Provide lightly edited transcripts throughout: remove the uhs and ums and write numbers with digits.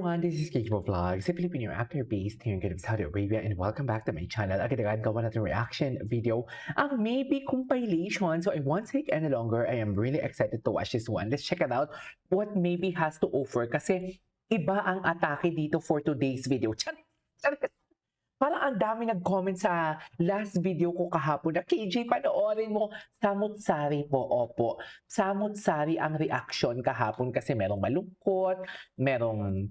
everyone, this is Kiko Vlogs, a Filipino actor based here in Saudi Arabia, and welcome back to my channel. Agad-agad gawa natin reaction video ang maybe compilation. So I won't take any longer. I am really excited to watch this one. Let's check it out. What maybe has to offer kasi iba ang atake dito for today's video. Charis! Charis! Parang ang dami nag-comment sa last video ko kahapon na, KJ, panoorin mo. Samut-sari po, opo. Samut-sari ang reaction kahapon kasi merong malungkot, merong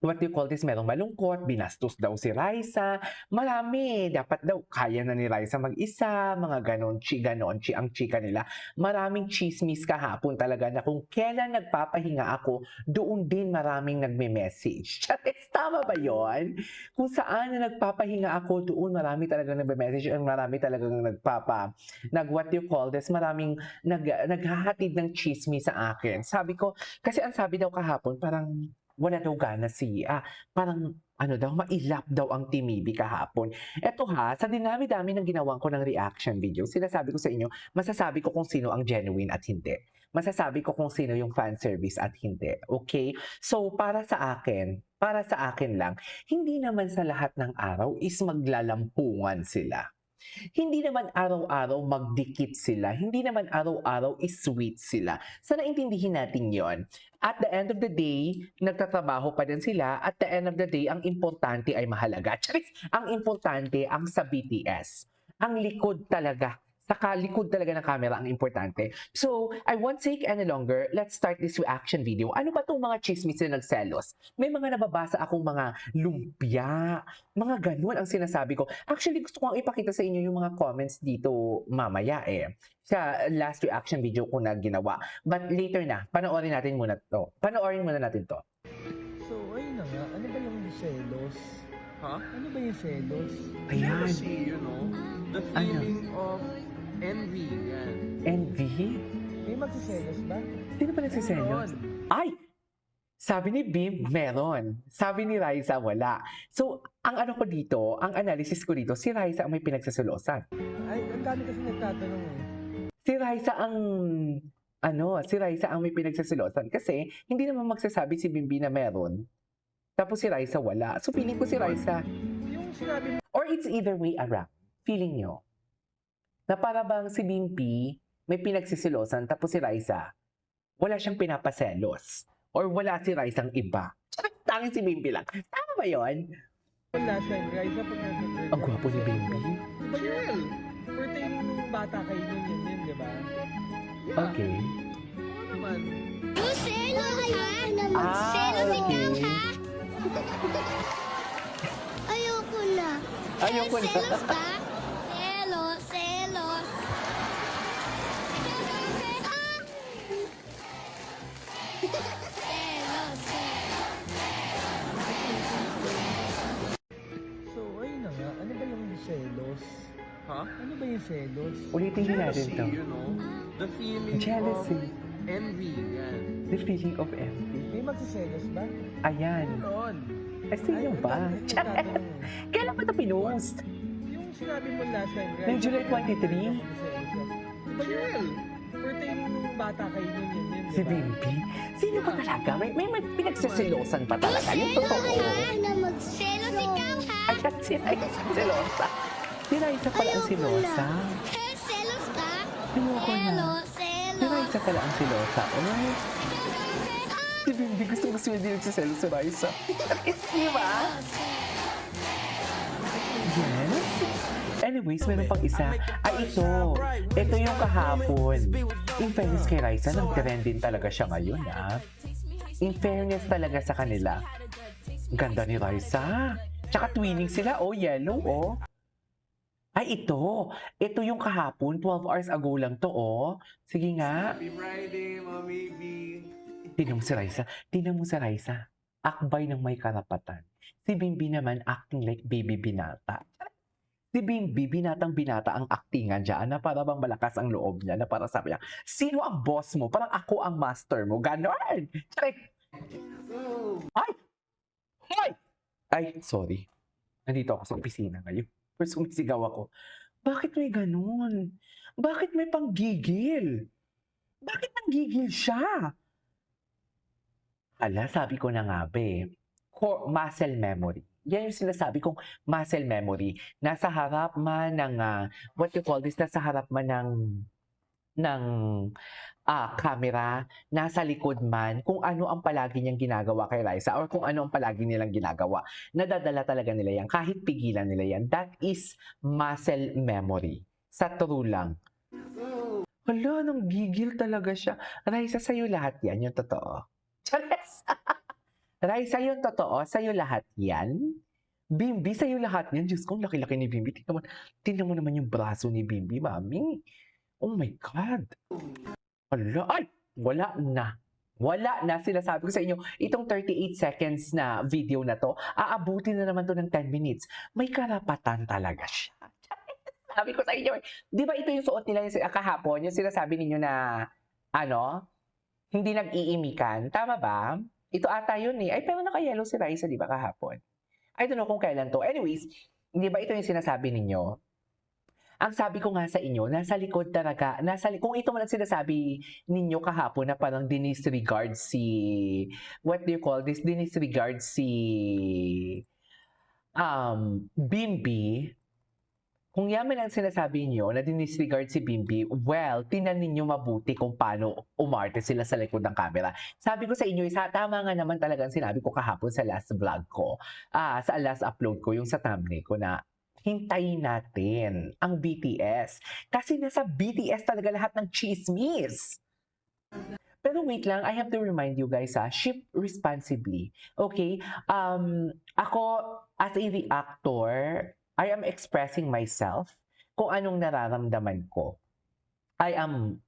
what do you call this? Merong malungkot, binastos daw si Raisa. Marami, dapat daw kaya na ni Raisa mag-isa, mga ganon, ang chika nila. Maraming chismis kahapon talaga na kung kailan nagpapahinga ako, doon din maraming nagme-message. Charis, tama ba yon? Kung saan na nagpapahinga ako, doon marami talagang nagme-message, at marami talagang what do you call this? Maraming naghahatid ng chismis sa akin. Sabi ko, kasi ang sabi daw kahapon, parang wala daw gana parang ano daw, mailap daw ang Timibi kahapon. Eto ha, sa dinami-dami ng ginawan ko ng reaction video, sinasabi ko sa inyo, masasabi ko kung sino ang genuine at hindi. Masasabi ko kung sino yung fan service at hindi. Okay? So, para sa akin lang, hindi naman sa lahat ng araw is maglalampungan sila. Hindi naman araw-araw magdikit sila. Hindi naman araw-araw is sweet sila. Sana intindihin natin yon. At the end of the day, nagtatrabaho pa din sila. At the end of the day, ang importante ay mahalaga. Charis! Ang importante ang sa BTS. Ang likod talaga. Sa likod talaga ng camera ang importante. So, I won't take any longer. Let's start this reaction video. Ano ba itong mga chismis na nagselos? May mga nababasa akong mga lumpia, mga ganun ang sinasabi ko. Actually, gusto kong ipakita sa inyo yung mga comments dito mamaya sa last reaction video ko na ginawa. But later na, panoorin natin muna to. Panoorin muna natin to. So, ayun na nga. Ano ba yung selos? Huh? Ano ba yung selos? Ayan. Jealousy, you know? The feeling of envy. Yan. Envy? May magsiselos ba? Sino ba nagsiselos? Ay! Sabi ni Bim, meron. Sabi ni Raisa, wala. So, ang ano ko dito, ang analysis ko dito, si Raisa ang may pinagsaselosan. Ay, ang dami kasi nagtatanong Si Raisa ang may pinagsaselosan kasi hindi naman magsasabi si Bimbi na meron. Tapos si Raisa wala. So, feeling ko si Raisa, Yung sinabi mo, or it's either way around. Feeling nyo. Na para bang si Bimbi may pinagsisilosan tapos si Raisa wala siyang pinapaselos. Or wala si Raisa ang iba. Tanging si Bimbi lang. Tama ba yun? last time, guys, pag nag-birthday. Ang gwapo ni Bimbi. Chill! Birthday nung bata kayo yun, di ba? Yeah. Okay. Oo naman. Selos ha? Ah, Selos okay. ikaw ha? Ayoko na. Ayoko na. Selos ka? Selos, selos. Ah! Selos, selos. So, ayun na nga. Ano ba yung selos? Huh? Ano ba yung selos? Ulitin din natin Jealousy, to. you know? The feeling Jealousy. of envy. Yan. The feeling of envy. May magsiselos ba? Ayan. Meron. Ay, sino ang ba? dami kasi nagtatanong Kailan ba ito pinost? Yung sinabi mo last time, guys. Noong July 23? Magsiselos ka. Chill. Birthday nung bata kayo yun, Si Bimbi? Sino ba talaga? May pinagsasilosan pa talaga. Yung totoo. na magselos ikaw ha? Ay, at si Raisa silosa. Si Raisa pala ang silosa. Selos ka? Ayoko na. Selos, Si selos. Raisa pala ang silosa. Ay, si Bimbi gusto hindi nagsiselo si Raisa. Di ba? Yes. Anyways, meron pang isa. Ay, ito. Ito yung kahapon. In fairness kay Raisa, nag-trend din talaga siya ngayon, In fairness talaga sa kanila. Ganda ni Raisa. Tsaka twinning sila, yellow, Ay, ito. Ito yung kahapon, 12 hours ago lang to, Sige nga. Happy Friday, Mommy B. Tingnan mo si Raisa. Akbay ng may karapatan. Si Bimbi naman acting like baby binata. Si Bimbi, binatang-binata ang actingan dyan na para bang malakas ang loob niya na para sabi niya, sino ang boss mo? Parang ako ang master mo. Ganon! Ay! Ay! Ay, sorry. Nandito ako sa opisina ngayon. Pero sumisigaw ako. Bakit may ganun? Bakit may panggigil? Bakit nanggigil siya? Ala, sabi ko na nga, muscle memory. Yan yung sinasabi kong muscle memory. Nasa harap man ng, what you call this, nasa harap man ng camera, nasa likod man, kung ano ang palagi niyang ginagawa kay Raisa or kung ano ang palagi nilang ginagawa. Nadadala talaga nila yan, kahit pigilan nila yan. That is muscle memory. Sa true lang. Hala, nang gigil talaga siya. Raisa, sa'yo lahat yan, yung totoo. Chares! Raisa, yung totoo, sa'yo lahat yan. Bimbi, sa'yo lahat yan. Diyos ko, ang laki-laki ni Bimbi. Tingnan mo naman yung braso ni Bimbi, mami. Oh my God. Hala, ay! Wala na. Wala na. Sinasabi ko sa inyo, itong 38 seconds na video na to, aabutin na naman to ng 10 minutes. May karapatan talaga siya. Sabi ko sa inyo, di ba ito yung suot nila yung kahapon, yung sinasabi ninyo na, hindi nag-iimikan. Tama ba? Ito ata yun eh. Ay, pero naka-yellow si Raisa, di ba, kahapon? I don't know kung kailan to. Anyways, di ba ito yung sinasabi ninyo? Ang sabi ko nga sa inyo, nasa likod talaga, kung ito man ang sinasabi ninyo kahapon na parang dinisregard si, what do you call this? Dinisregard si, Bimbi. Kung yaman ang sinasabi niyo na dinisregard si Bimbi, well, tinan ninyo mabuti kung paano umarte sila sa likod ng camera. Sabi ko sa inyo, tama nga naman talaga ang sinabi ko kahapon sa last vlog ko, sa last upload ko, yung sa thumbnail ko na hintayin natin ang BTS. Kasi nasa BTS talaga lahat ng chismis. Pero wait lang, I have to remind you guys, ship responsibly. Okay? Ako, as a reactor, I am expressing myself kung anong nararamdaman ko. I am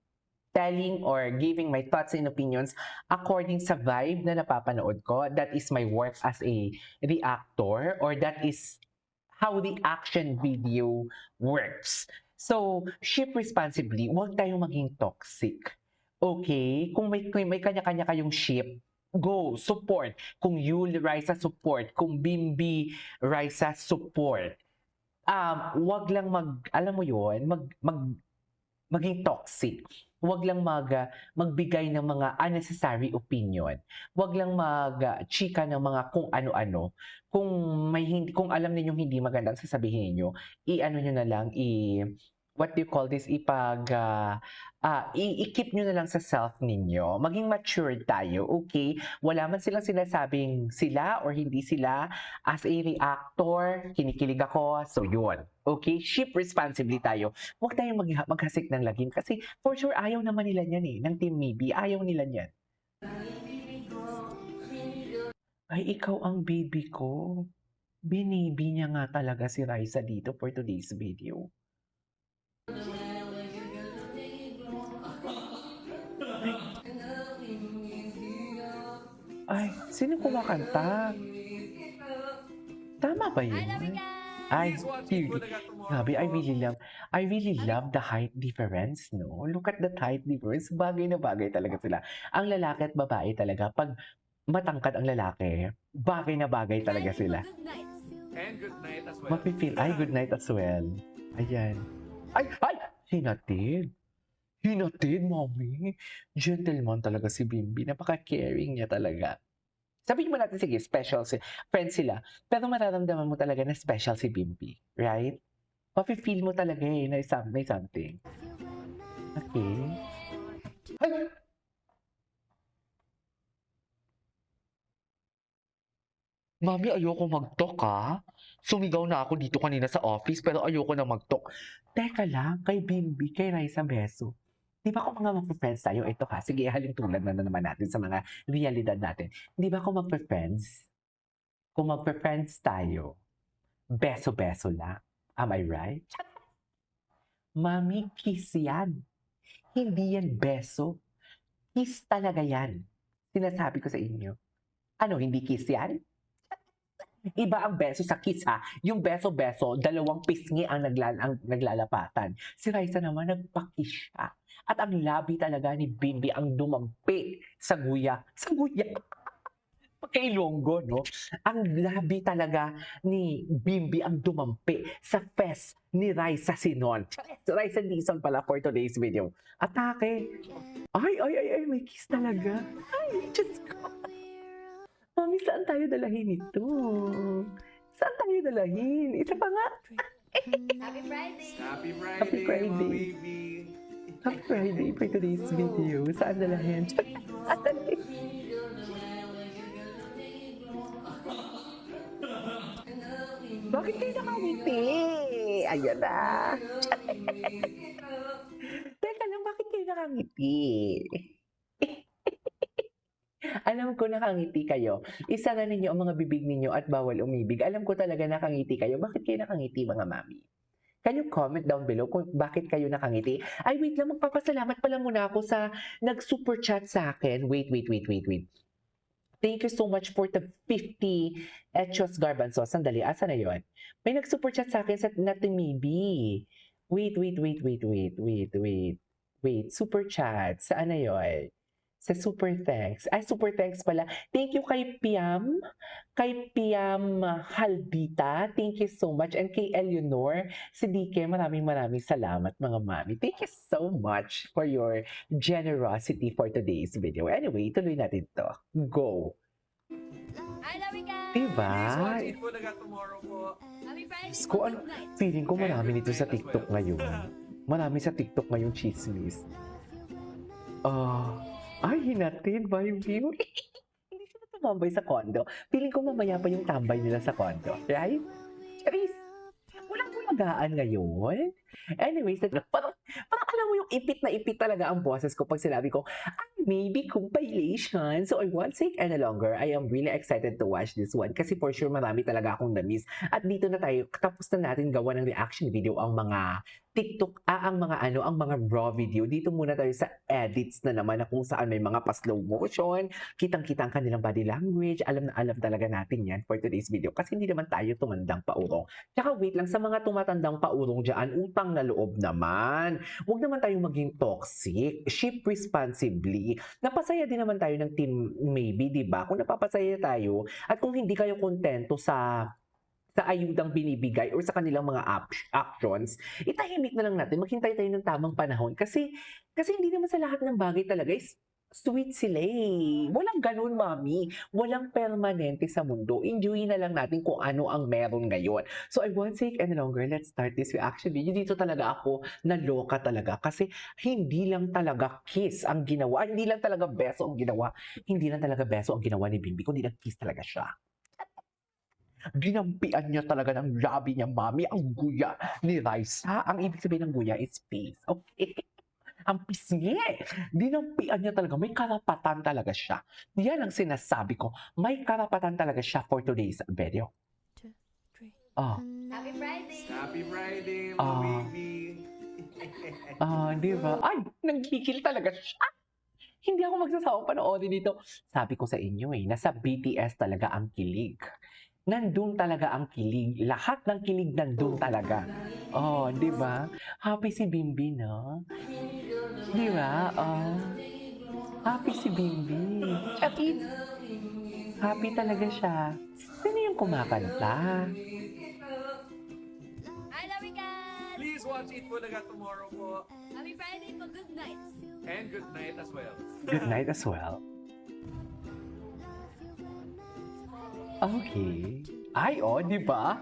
telling or giving my thoughts and opinions according sa vibe na napapanood ko. That is my work as a reactor, or that is how the action video works. So, ship responsibly. Huwag tayong maging toxic. Okay? Kung may kanya-kanya kayong ship, go, support. Kung Yul, Raisa, support. Kung Bimbi, Raisa, support. Wag lang alam mo yun, maging toxic. Wag lang magbigay ng mga unnecessary opinion. Wag lang chika ng mga kung ano-ano. Kung alam ninyong hindi magandang sasabihin niyo, i-ano niyo na lang, what do you call this, i-keep nyo na lang sa self ninyo. Maging matured tayo, okay? Wala man silang sinasabing sila or hindi sila. As a reactor, kinikilig ako, so yun. Okay? Ship responsibly tayo. Huwag tayong maghasik ng lagim kasi for sure ayaw naman nila yan eh, ng Team Maybe. Ayaw nila yan. Ay, ikaw ang baby ko. Binibi niya nga talaga si Raisa dito for today's video. Ay, sino kumakanta? Tama ba yun? Ay, cute. Sabi, I really love the height difference, no? Look at the height difference. Bagay na bagay talaga sila. Ang lalaki at babae talaga, pag matangkad ang lalaki, bagay na bagay talaga sila. And good night as well. Mapipil, ay, good night as well. Ayan. Ay! Hinatid. Hinatid, mommy. Gentleman talaga si Bimbi. Napaka-caring niya talaga. Sabihin mo natin, sige, special friends sila. Pero mararamdaman mo talaga na special si Bimbi. Right? Mapifeel mo talaga na may something. Okay. Ay! Mami, ayoko mag-talk Sumigaw na ako dito kanina sa office pero ayoko na mag-talk. Teka lang, kay Bimbi, kay Raisa Beso. Di ba kung mga magpe-friends tayo, ito sige, halintulad na naman natin sa mga realidad natin. Di ba kung magpe-friends? Kung magpe-friends tayo, beso-beso lang. Am I right? Mami, kiss yan. Hindi yan beso. Kiss talaga yan. Sinasabi ko sa inyo. Ano, hindi kiss yan? Iba ang beso sa kiss Yung beso-beso, dalawang pisngi ang naglalapatan. Si Raisa naman nagpa-kiss siya. At ang labi talaga ni Bimbi ang dumampi sa guya. Sa guya. Pagkailonggo, no? Ang labi talaga ni Bimbi ang dumampi sa fest ni Raisa Sinon. Raisa Dizon pala for today's video. Atake. Ay, may kiss talaga. Ay, Diyos ko. Mami, saan tayo dalahin ito? Saan tayo dalahin? Isa pa nga. Happy Friday! Happy Friday, Happy Friday. my baby. Happy Friday for today's video. Saan dalahin? Saan dalahin? Bakit kayo nakangiti? Ayan na. Teka lang, bakit kayo nakangiti? Alam ko nakangiti kayo. Isara ninyo ang mga bibig ninyo at bawal umibig. Alam ko talaga nakangiti kayo. Bakit kayo nakangiti, mga mami? Can you comment down below kung bakit kayo nakangiti? Ay, wait lang. Magpapasalamat pala muna ako sa nag-super chat sa akin. Wait. Thank you so much for the 50 Echos Garbanzo. Sandali, asa na yun? May nag-super chat sa akin sa natin maybe. Wait. Super chat. Saan na yun? Sa super thanks. Ay, super thanks pala. Thank you kay Piam. Kay Piam Haldita. Thank you so much. And kay Eleanor Sidike. Maraming salamat, mga mami. Thank you so much for your generosity for today's video. Anyway, tuloy natin to. Go. I love you guys! Diba? Please watch it po na tomorrow po. Happy Friday! Diyos ko, ano, feeling ko marami nito sa TikTok ngayon. Marami sa TikTok ngayon chismis. Ay, hinatid ba yung view? Hindi sila tumambay sa condo. Feeling ko mamaya pa yung tambay nila sa condo. Right? Charis! Walang bulagaan ngayon. Anyways, parang alam mo yung ipit na ipit talaga ang boses ko pag sinabi ko, maybe compilation. So I won't take any longer. I am really excited to watch this one kasi for sure marami talaga akong na-miss. At dito na tayo, tapos na natin gawa ng reaction video ang mga TikTok, ang mga raw video. Dito muna tayo sa edits na naman na kung saan may mga pa-slow motion. Kitang-kita ang kanilang body language. Alam na alam talaga natin yan for today's video kasi hindi naman tayo tumandang paurong. Tsaka wait lang, sa mga tumatandang paurong dyan, utang na loob naman. Huwag naman tayong maging toxic. Ship responsibly. Napasaya din naman tayo ng team maybe, di ba? Kung napapasaya tayo at kung hindi kayo kontento sa ayudang binibigay or sa kanilang mga actions, itahimik na lang natin. Maghintay tayo ng tamang panahon. Kasi hindi naman sa lahat ng bagay talaga is sweet sila eh. Walang ganun, mami. Walang permanente sa mundo. Enjoy na lang natin kung ano ang meron ngayon. So I won't take any longer. Let's start this reaction video. Dito talaga ako naloka talaga. Kasi hindi lang talaga kiss ang ginawa. Hindi lang talaga beso ang ginawa. Hindi lang talaga beso ang ginawa ni Bimbi. Kundi nag-kiss talaga siya. Ginampian niya talaga ng labi niya, mami, ang guya ni Raisa. Ang ibig sabihin ng guya is face. Okay? Ang pisngi. Dinampian niya talaga. May karapatan talaga siya. Yan ang sinasabi ko. May karapatan talaga siya for today's video. 2, 3. Happy Friday, my Ah. baby. Di ba? Ay, nanggigil talaga siya. Hindi ako magsasawa panoorin dito. Sabi ko sa inyo nasa BTS talaga ang kilig. Nandun talaga ang kilig. Lahat ng kilig nandun talaga. Di ba? Happy si Bimbi, no? Di ba? Happy si Bimbi. Chakit. Happy talaga siya. Sino yung kumakanta? I love you guys! Please watch it po na tomorrow po. Happy Friday po! Good night! And good night as well. Good night as well. Okay. Ay, di ba?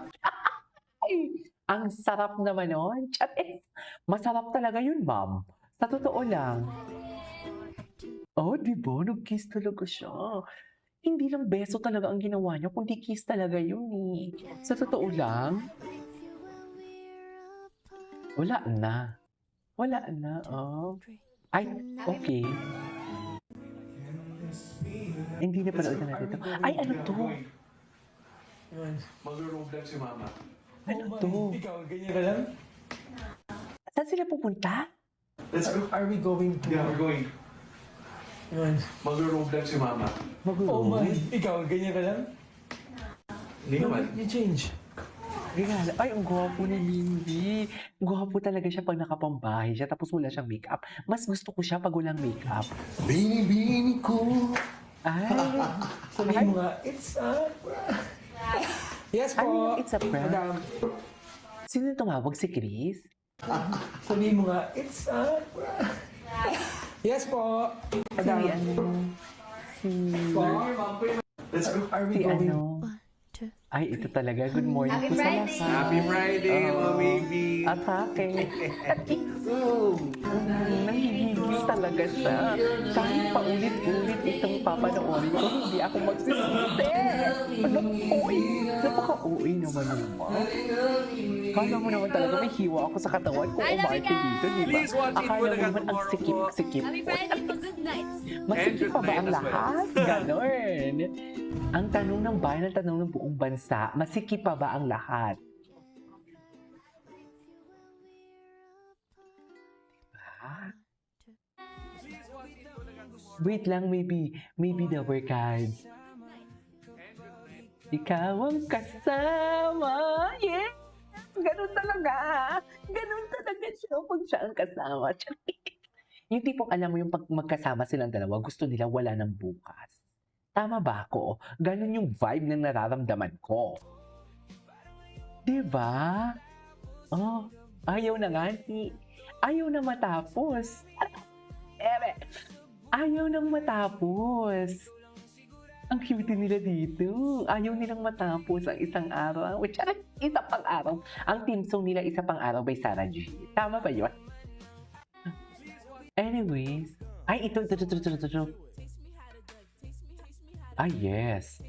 Ay, ang sarap naman nun. Charis. Masarap talaga yun, ma'am. Sa totoo lang. Di ba? Nag-kiss talaga siya. Hindi lang beso talaga ang ginawa niya, kundi kiss talaga yun eh. Sa totoo lang. Wala na. Ay, okay. Hindi na panood na natin ito. Ay, ano to? Mag-room lang si mama. Ano to? Ikaw, ganyan ka lang? Saan sila pupunta? Let's go. Are we going to... Yeah, we're going. Yun. Mag-room lang si mama. Oh my, ikaw, ganyan ka lang? Hindi naman. You change. Regalo. Ay, ang gwapo ni Mindy. Gwapo talaga siya pag nakapambahay siya tapos wala siyang makeup. Mas gusto ko siya pag walang makeup. Bini ko. Ay. Sabihin mo nga, it's a... Yes Ano yung po. it's a prank? Madam. Sino yung tumawag? Si Chris? Sabihin mo nga, it's a... Yes po. Si Madam. ano? Si... Po. Let's go. Are we Si going? ano? One, two. Ay, ito talaga. Good morning Happy po sa Friday! lahat. Happy Friday, Oo. mga baby. Atake. Nangigigil talaga siya. Kahit paulit-ulit itong papanoorin ko, hindi ako magsisisi. Napaka-uwi naman yung ma. Kala mo naman talaga may hiwa ako sa katawan ko I love you umarte dito, di ba? Please watch it Akala for mo the naman ang tomorrow sikip-sikip Happy ko. Friday po, good night. Masikip pa ba night ang as well. lahat? Ganon. Ang tanong ng bayan, ang tanong ng buong bansa, masikip pa ba ang lahat? Ah? Wait lang, maybe the workers. Ikaw ang kasama. Yes! Ganun talaga. Ganun talaga siya pag siya ang kasama. Yung tipong alam mo yung pag magkasama silang dalawa, gusto nila wala ng bukas. Tama ba ako? Ganun yung vibe na nararamdaman ko. Diba? Oh, ayaw na nga. Ayaw na matapos. Ayaw nang matapos. Ang cute nila dito. Ayaw nilang matapos ang isang araw. Which, isa pang araw. Ang team song nila, isa pang araw by Sarah G. Tama ba yun? Anyways. Ay, ito. Ah, yes.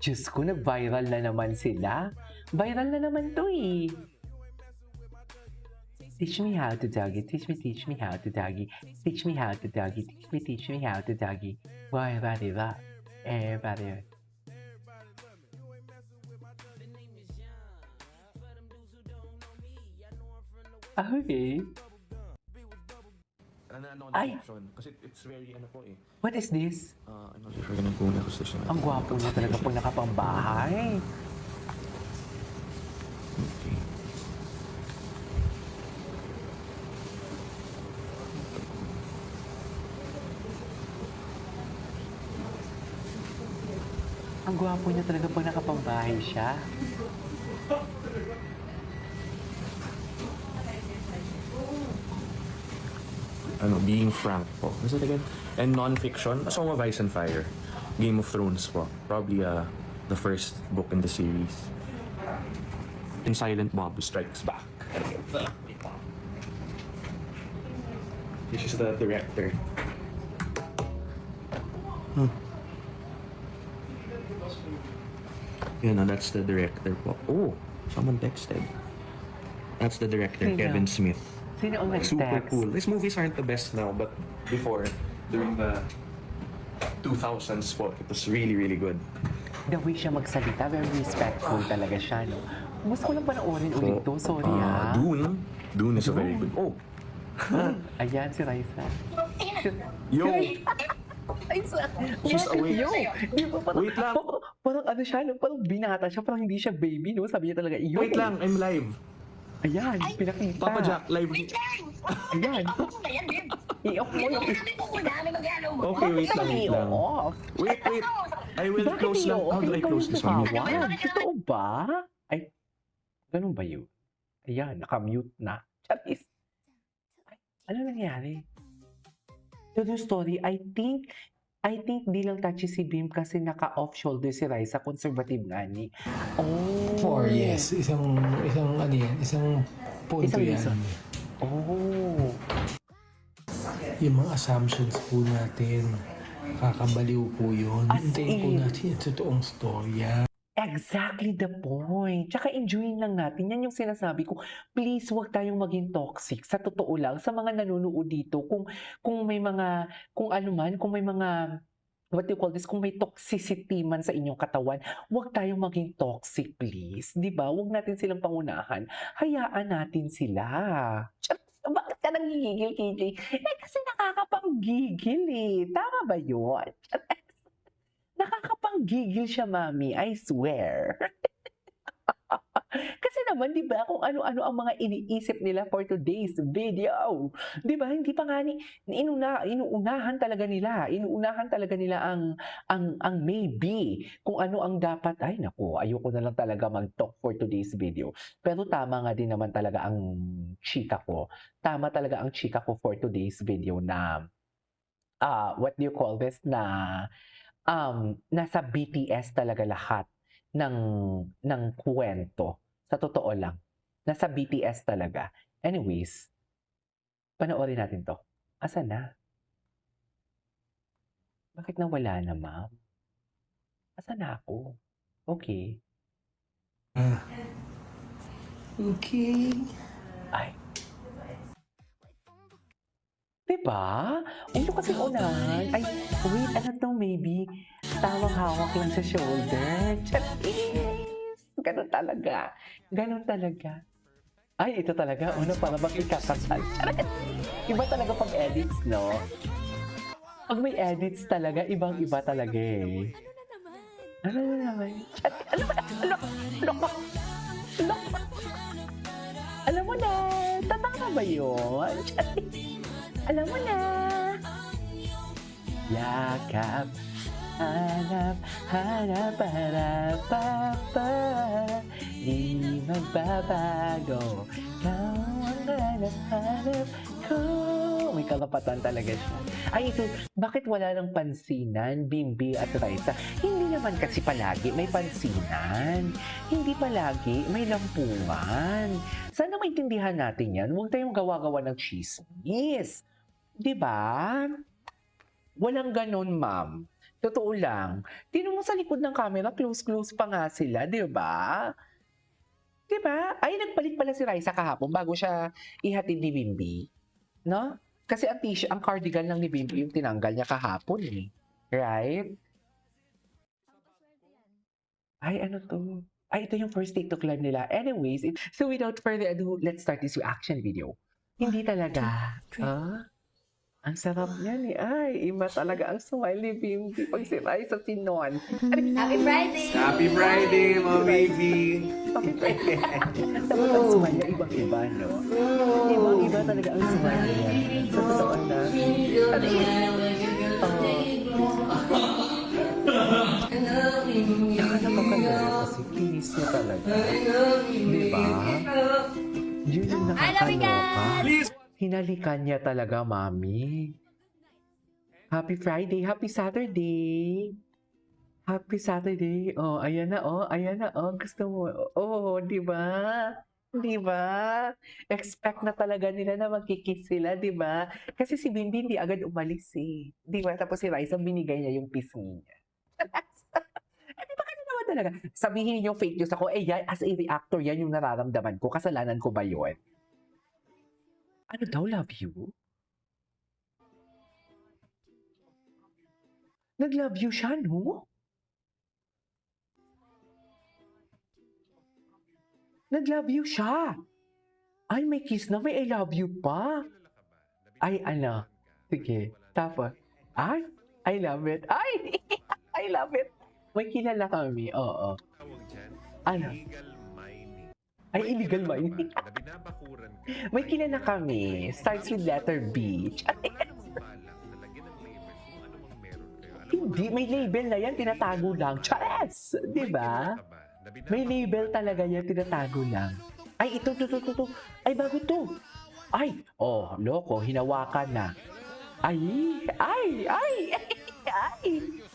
Diyos ko, nag-viral na naman sila. Viral na naman to eh. Teach me how to doggy. Teach me how to doggy. Teach me how to doggy. Teach me how to doggy. Why, everybody, that? Everybody. Okay. Ay! Kasi it's very, ano po eh. What is this? I'm not sure ganun po na gusto Ang gwapo niya talaga pag nakapangbahay. Okay. Ang gwapo niya talaga pag nakapangbahay siya. Ano, Being Frank po. Is it again? And non-fiction, A Song of Ice and Fire. Game of Thrones po. Probably the first book in the series. And Silent Bob Strikes Back. This is the director. That's the director po. Oh, someone texted. That's the director, Sino? Kevin Smith. Sino ang Super nag-text? cool. These movies aren't the best now, but before, during the 2000s po, it was really, really good. The way siya magsalita, very respectful talaga siya, no? Gusto ko lang panoorin ulit to. Sorry, ha? Dune is a very good. Oh, Ayan, si Raisa. yo, Raisa! She's bakit awake. yo? Di ba parang, Wait lang. Parang ano siya, no? Parang binata siya, parang hindi siya baby, no? Sabi niya talaga, yo! wait lang, I'm live. Ayan, pinakita. Papa Jack, live. Ayan. I-off mo yung... Okay, wait lang, wait lang. I-off. Wait. I will Bakit close lang. i-off? How do I Ikaw close yung this one? tumawa. Totoo ba? Ay, ganun ba yun? Ayan, nakamute na. Charis. Ay, ano nangyari? True story, I think di lang touchy si Bim kasi naka-off shoulder si Raisa, conservative nga ni. Oh. Or yes, isang ano yan, isang punto Isang yan. reason. Oh. Yung mga assumptions po natin, kakabaliw po yun. As Hintayin po in. natin yung totoong storya. Exactly the point. Tsaka enjoyin lang natin. Yan yung sinasabi ko. Please, huwag tayong maging toxic. Sa totoo lang, sa mga nanonood dito, kung may mga, kung ano man, kung may mga, what do you call this, kung may toxicity man sa inyong katawan, huwag tayong maging toxic, please. Di ba? Huwag natin silang pangunahan. Hayaan natin sila. Bakit ka nangigigil, KJ? Kasi nakakapanggigil eh. Tama ba yun? Nakakapanggigil siya, mami. I swear. Kasi naman, di ba, kung ano-ano ang mga iniisip nila for today's video. Di ba, hindi pa nga inuunahan talaga nila. Inuunahan talaga nila ang maybe. Kung ano ang dapat, ay naku, ayoko na lang talaga mag-talk for today's video. Pero tama nga din naman talaga ang chika ko. Tama talaga ang chika ko for today's video na what do you call this, na nasa BTS talaga lahat ng kwento. Sa totoo lang. Nasa BTS talaga. Anyways, panoorin natin 'to. Asan na? Bakit nawala na, ma'am? Asan na ako? Okay. Okay. Ay. Diba? Ulo kasi unahan. Ay, wait, ano to, maybe tawang hawak lang sa shoulder. Charis! Ganun talaga. Ganun talaga. Ay, ito talaga. Una, para bang ikakasal. Charis! Iba talaga pag edits, no? Pag may edits talaga, ibang-iba talaga eh. Ano na naman? Ano na naman? Ano ba? Ano ba? Alam mo na, tatama ba yun? Alam mo na. Yakap, hanap, hanap, hanap, papa. Di magbabago. Kau ang hanap, hanap ko. May kalapatan talaga siya. Ay, ito, bakit wala ng pansinan, Bimbi at Raisa? Hindi naman kasi palagi may pansinan. Hindi palagi may lampungan. Sana maintindihan natin yan. Huwag tayong gawa-gawa ng chismis. Diba? Walang ganon, ma'am. Totoo lang. Tingnan mo sa likod ng camera, close-close pa nga sila, diba? Diba? Ay, nagpalit pala si Raisa kahapon bago siya ihatid ni Bimbi. No? Kasi ang t-shirt, ang cardigan lang ni Bimbi yung tinanggal niya kahapon eh. Right? Ay, ano to? Ay, ito yung first TikTok live nila. Anyways, so without further ado, let's start this reaction video. Hindi talaga. Ang sarap niyan eh. Ay, iba talaga ang smile ni Bimbi pag si Raisa sinon. Happy Friday! Happy Friday, my baby! Happy Friday. Tapos ang smile niya, ibang-iba, no? Ibang-iba talaga ang smile niya. Sa totoo na. Ano Saka napakalala kasi kinis niya talaga. Diba? Yun yung I love you, nakakaloka. Please! Hinalikan niya talaga, mami. Happy Friday, happy Saturday. Happy Saturday. Oh, ayan na, oh. Ayan na, oh. Gusto mo. Oh, di ba? Di ba? Expect na talaga nila na magkikiss sila, di ba? Kasi si Bimbi hindi agad umalis eh. Di ba? Tapos si Raisa binigay niya yung pisngi niya. Di ba kasi naman talaga? Sabihin niyo fake news ako, yan, as a reactor, yan yung nararamdaman ko. Kasalanan ko ba yun? Ano daw, love you? Nag-love you siya, no? Nag-love you siya. Ay, may kiss na. May I love you pa. Ay, ano? Sige. Tapos, ay, I love it. Ay, I love it. May kilala kami. Oo. Ano? Ay, illegal mining. May kilala kami. Starts with letter B. Hindi, may label na yan. Tinatago lang. Chares! Diba? May label talaga yan. Tinatago lang. Ay, ito. Ay, bago to. Ay, oh, loko. Hinawakan na. Ay.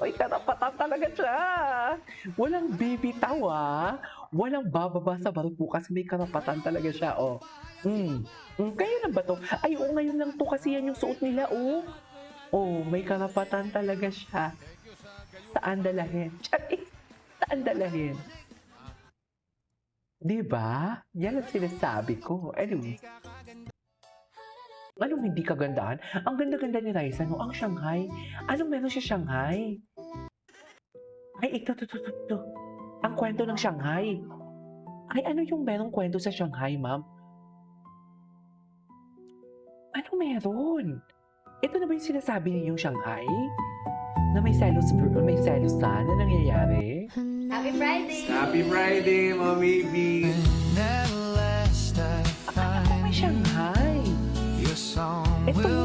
Ay, karapatan talaga siya. Walang baby tawa. Walang bababa sa barko kasi may karapatan talaga siya, oh. Kayo na ba to? Ay, oo, ngayon lang to kasi yan yung suot nila, oh. Oh, may karapatan talaga siya. Saan dalahin? Saan dalahin? Diba? Yan ang sinasabi ko. Anyway. Anong hindi kagandahan? Ang ganda-ganda ni Raisa, no? Ang Shanghai. Anong meron siya Shanghai? Ay, ito. Ang kwento ng Shanghai. Ay, ano yung merong kwento sa Shanghai, ma'am? Anong meron? Ito na ba yung sinasabi niyo yung Shanghai? Na may selos na nangyayari? Happy Friday! Happy Friday, my baby! Ako may Shanghai. Ito.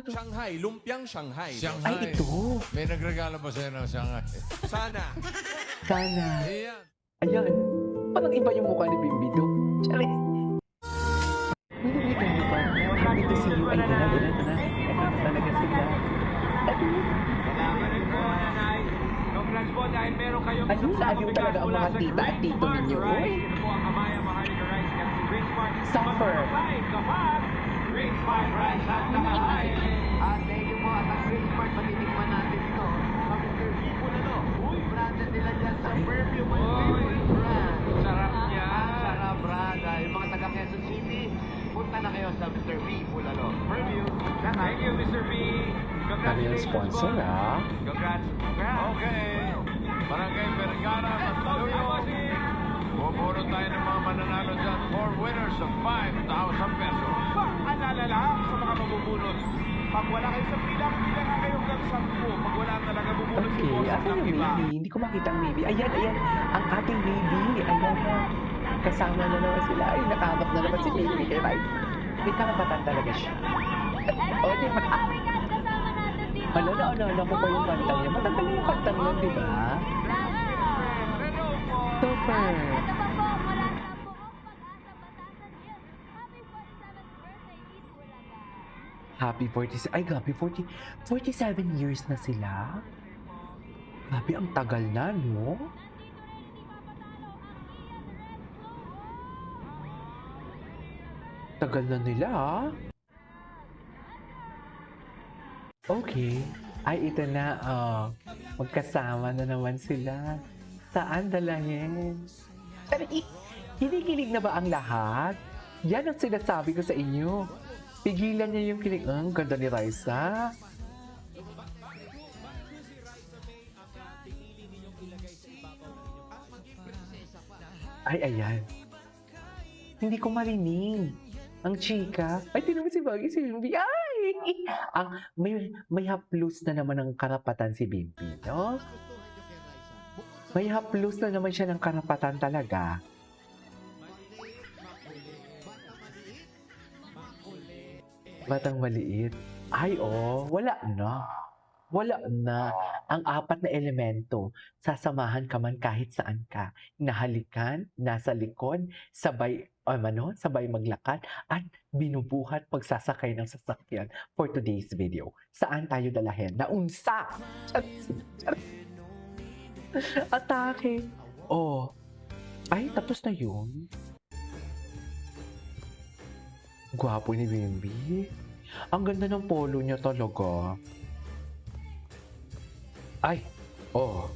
Shanghai, lumpiang Shanghai. Ay, ito. May nagregalo ba sa'yo ng Shanghai? Sana. Sana. Iyan. Ayan. Parang iba yung mukha ni Bimbi do. Charis. Nililigan niyo ba? Happy to see you. Ay, ito na. Ito na talaga sila. Congrats po dahil meron kayong Ano, lalo talaga ang mga tita at tito ninyo. Uy, Ito po ang Amaya Maharlika Rice at si Grace Park. suffer. Kapag Grace Park Rice at Nakahai. At thank you po at ang Grace Park patitikman natin ito. Kami Sir Vivo na no. Uy, branded nila dyan sa perfume and favorite brand. Sarap niya. Sarap brand. Yung mga taga Quezon City, punta na kayo sa Mr. V. Bulalo. Perfume. Thank you, Mr. V. Kami yung sponsor, ah. Congrats. Okay. Barangay Vergara, Mandaluyong. Buburo tayo ng mga mananalo dyan. 4 winners of 5,000 pesos. Paalala lang sa mga mabubunot. Pag wala kayo sa bilang na kayo hanggang 10. Pag wala talaga bubunot si Okay, boss ako ng yung iba. baby. Hindi ko makita ang baby. Ayan. Ang ating baby. Ayan na. Kasama na naman sila. Ay, nakahabak na naman si baby kay Rice. May karapatan talaga siya. O, di ba? Ano ko pa yung kantang niya. Matagal na yung kantang yun, di ba? Super. Ito pa po, mula sa buong Pag-asa Batasan Hills. Happy 47th birthday, East Bulaga. Happy 40... Ay, grabe, 47 years na sila. Grabe, ang tagal na, no? Tagal na nila, ah. Okay. Ay, ito na, oh. Magkasama na naman sila. Saan dalahin? Kinikilig na ba ang lahat? Yan ang sinasabi ko sa inyo. Pigilan niya yung kilig. Ang ganda ni Raisa. Ay, ayan. Hindi ko marinig. Ang chika. Ay, tinan mo si Baggy, si Bimbi. Ay! May haplos na naman ng karapatan si Bimbi, no? May haplos na naman siya ng karapatan talaga. Batang maliit. Ay, oh, wala na. Wala na. Ang apat na elemento, sasamahan ka man kahit saan ka. Nahalikan, nasa likod, sabay maglakad, at binubuhat pagsasakay ng sasakyan for today's video. Saan tayo dalahin? Naunsa! Atake! Oh. Ay, tapos na yun. Gwapo ni Bimbi. Ang ganda ng polo niya talaga. Ay, oh.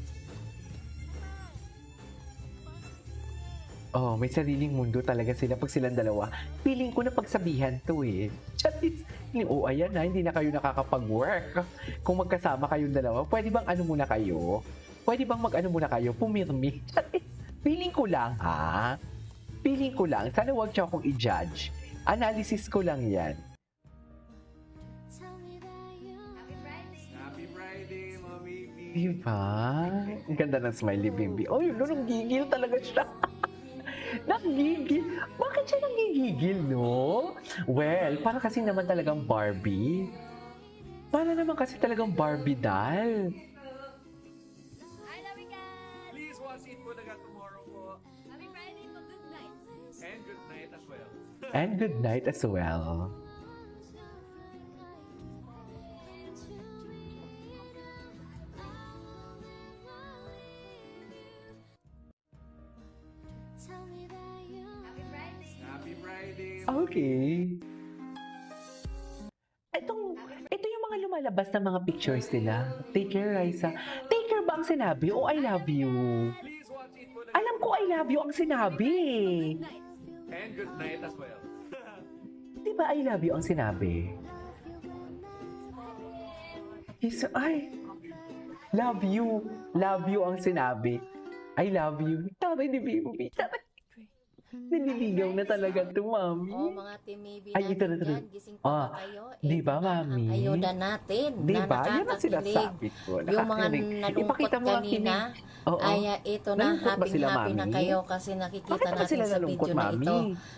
Oh, may sariling mundo talaga sila pag silang dalawa. Feeling ko na pagsabihan to eh. Charis, oh ayan na, hindi na kayo nakakapag-work. Kung magkasama kayong dalawa, pwede bang ano muna kayo? Pwede bang mag-ano muna kayo? Pumirmi. Charis, feeling ko lang ha. Feeling ko lang. Sana huwag siya akong i-judge. Analysis ko lang yan. Happy Friday, mga baby. Diba? Ang ganda ng smiley Bimbi. Oh, yun, nanggigil talaga siya. Nanggigil. Bakit siya nanggigil, no? Well, para kasi naman talagang Barbie. Para naman kasi talagang Barbie doll. I love you guys! Please watch it po naga tomorrow po. Happy Friday po, good night! And good night as well. And good night as well. Happy Friday! Happy Friday. Okay. Ito yung mga lumalabas na mga pictures nila. Take care, Raisa. Take care ba ang sinabi o I love you? Please watch it po naga. Alam ko I love you ang sinabi. And good night as well. Di ba I love you ang sinabi? Ay, love you. Love you ang sinabi. I love you. Tama ni Bimbi. Naliligaw na talaga ito, Mami. Oh, mga Timibi Ay, ito natin na, ito na. dyan, gising pa Ah, ba kayo? di ba, Ito na Mami? ang ayuda natin Di na ba? Yan ang nakakakilig. sinasabi ko. Yung mga Nakakakilig. nalungkot Ipakita mo ang kanina, Oo. ay ito na, Nalungkot ba sila, happy na Mami? kayo kasi nakikita Bakit ba natin sila sa nalungkot, video na Mami? ito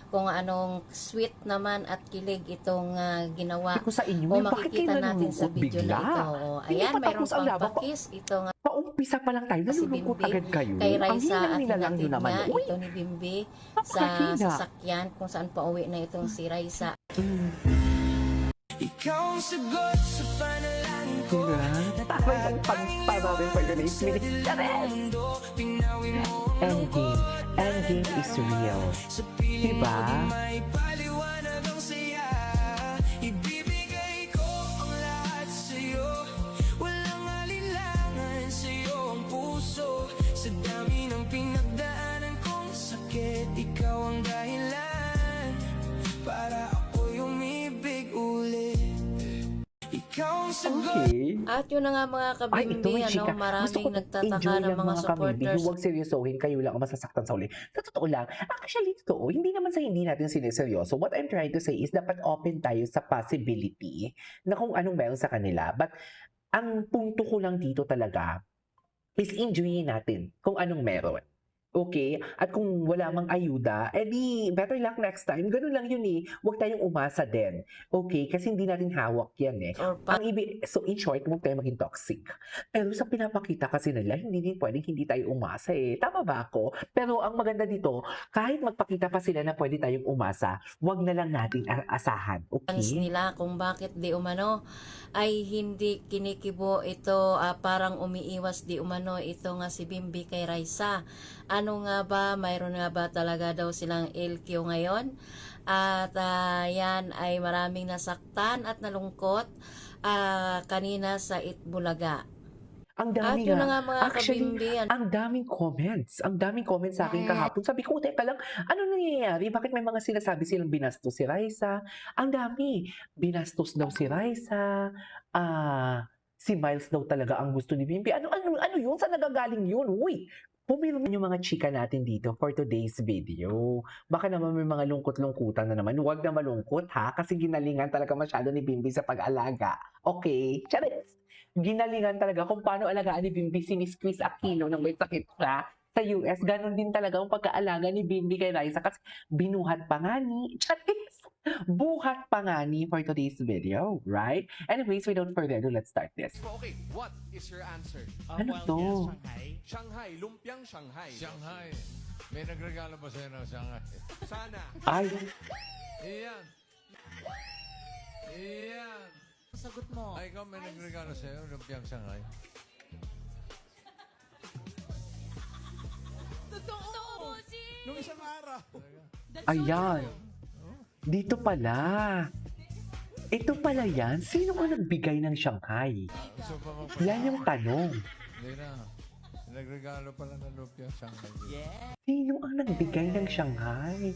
kung anong sweet naman at kilig itong ginawa. Sabi ko sa inyo, O bakit kayo makikita natin sa nalulungkot video bigla? na ito. O, Hindi ayan, pa mayroon tapos ang pang laban. pakis. Ito nga Paumpisa pa lang tayo, si nalulungkot Bimbi agad kayo. kay Ang Raisa at hinang nilalang nyo hinatid naman. niya Uy, ito ni Bimbi sa napakahina. sasakyan kung saan pa uwi na itong si Raisa. Diba? Takay ang pagpara rin for the next minute. Endgame. Endgame is real. Diba? Sa dami ng pinagdaanan kong sakit, ikaw ang dahilan para ako'y umibig ulit. Ikaw ang sagot. Okay. At yun na nga mga Ay, ito kabimbi, yung chika. Gusto maraming ko nagtataka enjoy ng lang mga mga kamindi. supporters. Huwag seryosohin, kayo lang ang masasaktan sa uli. Sa totoo lang, actually totoo, hindi naman sa hindi natin siniseryoso. What I'm trying to say is dapat open tayo sa possibility na kung anong meron sa kanila. But ang punto ko lang dito talaga is enjoyin natin kung anong meron. Okay? At kung wala mang ayuda, edi better luck next time. Ganun lang yun eh. Huwag tayong umasa din. Okay? Kasi hindi natin hawak yan eh. Or So in short, huwag tayo maging toxic. Pero sa pinapakita kasi nila, hindi din pwedeng hindi tayo umasa eh. Tama ba ako? Pero ang maganda dito, kahit magpakita pa sila na pwede tayong umasa, huwag na lang nating asahan. fans Okay? nila kung bakit di umano ay hindi kinikibo ito, parang umiiwas di umano ito nga si Bimbi kay Raisa. Ano nga ba, mayroon nga ba talaga daw silang LQ ngayon? At yan ay maraming nasaktan at nalungkot kanina sa Itbulaga. Ang At dami yun nga. na nga mga Actually, kabimbi, ang daming comments. Ang daming comments sa akin kahapon. Sabi ko, teka lang, ano nangyayari? Bakit may mga sinasabi silang binastos si Raisa? Ang dami. Binastos daw si Raisa. Si Miles daw talaga ang gusto ni Bimbi. Ano yun? Saan nagagaling yun? Uy! Pumirma yung mga chika natin dito for today's video. Baka naman may mga lungkot-lungkutan na naman. Huwag na malungkot ha, kasi ginalingan talaga masyado ni Bimbi sa pag-alaga. Okay? Charis! Ginalingan talaga kung paano alagaan ni Bimbi si Miss Chris Aquino nang may sakit siya sa US. Ganon din talaga ang pagkaalaga ni Bimbi kay Raisa kasi binuhat pa nga ni Charis! Buhat pa nga ni for today's video, right? Anyways, without further ado, let's start this. Okay, what is your answer? Ano to? Shanghai, lumpiang Shanghai. Shanghai. May nagregalo ba sa'yo ng Shanghai? Sana. Ay, Iyan. Iyan. Sagot mo. Ay, ikaw may nagregalo sa'yo, lumpiang Shanghai. Totoo! Nung isang araw. ayan. Dito pala. Ito pala yan. Sino ang nagbigay ng Shanghai? Gusto pa mo Yan yung tanong. Hindi na. Nagregalo pala ng lumpiang Shanghai. Sino ang nagbigay ng Shanghai?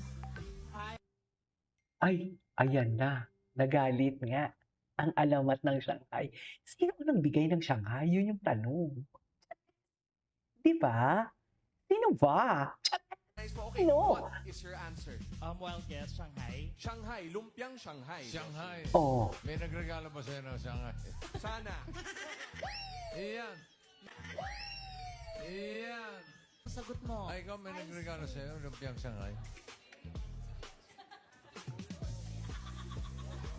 Ay, ayan na. Nagalit nga. Ang alamat ng Shanghai. Sino ang nagbigay ng Shanghai? Yun yung tanong. Di ba? Sino ba? Nice po. Okay, No. what is your answer? Wild guess, Shanghai. Shanghai, lumpiang Shanghai. Shanghai. Oh, May nagregalo ba sa'yo ng Shanghai? Sana. Iyan. Iyan. Sagot mo. Ay, ikaw may nagregalo sa'yo, lumpiang Shanghai.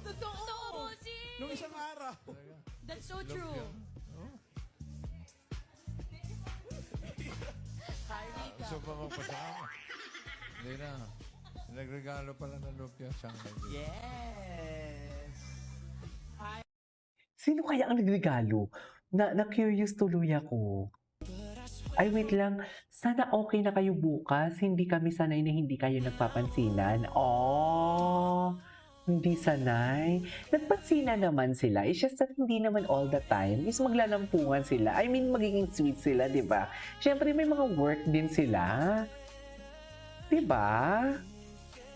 Totoo! Nung isang araw. That's so true. Gusto pa magpasama? Hindi na. Nagregalo pala ng lumpiang Shanghai. sino kaya ang nagregalo? Na-curious tuloy ako. Ay, wait lang. Sana okay na kayo bukas. Hindi kami sanay na hindi kayo nagpapansinan. Oh, hindi sanay. Nagpansinan naman sila. It's just that hindi naman all the time is maglalampungan sila. I mean, magiging sweet sila, di ba? Siyempre, may mga work din sila. Di ba?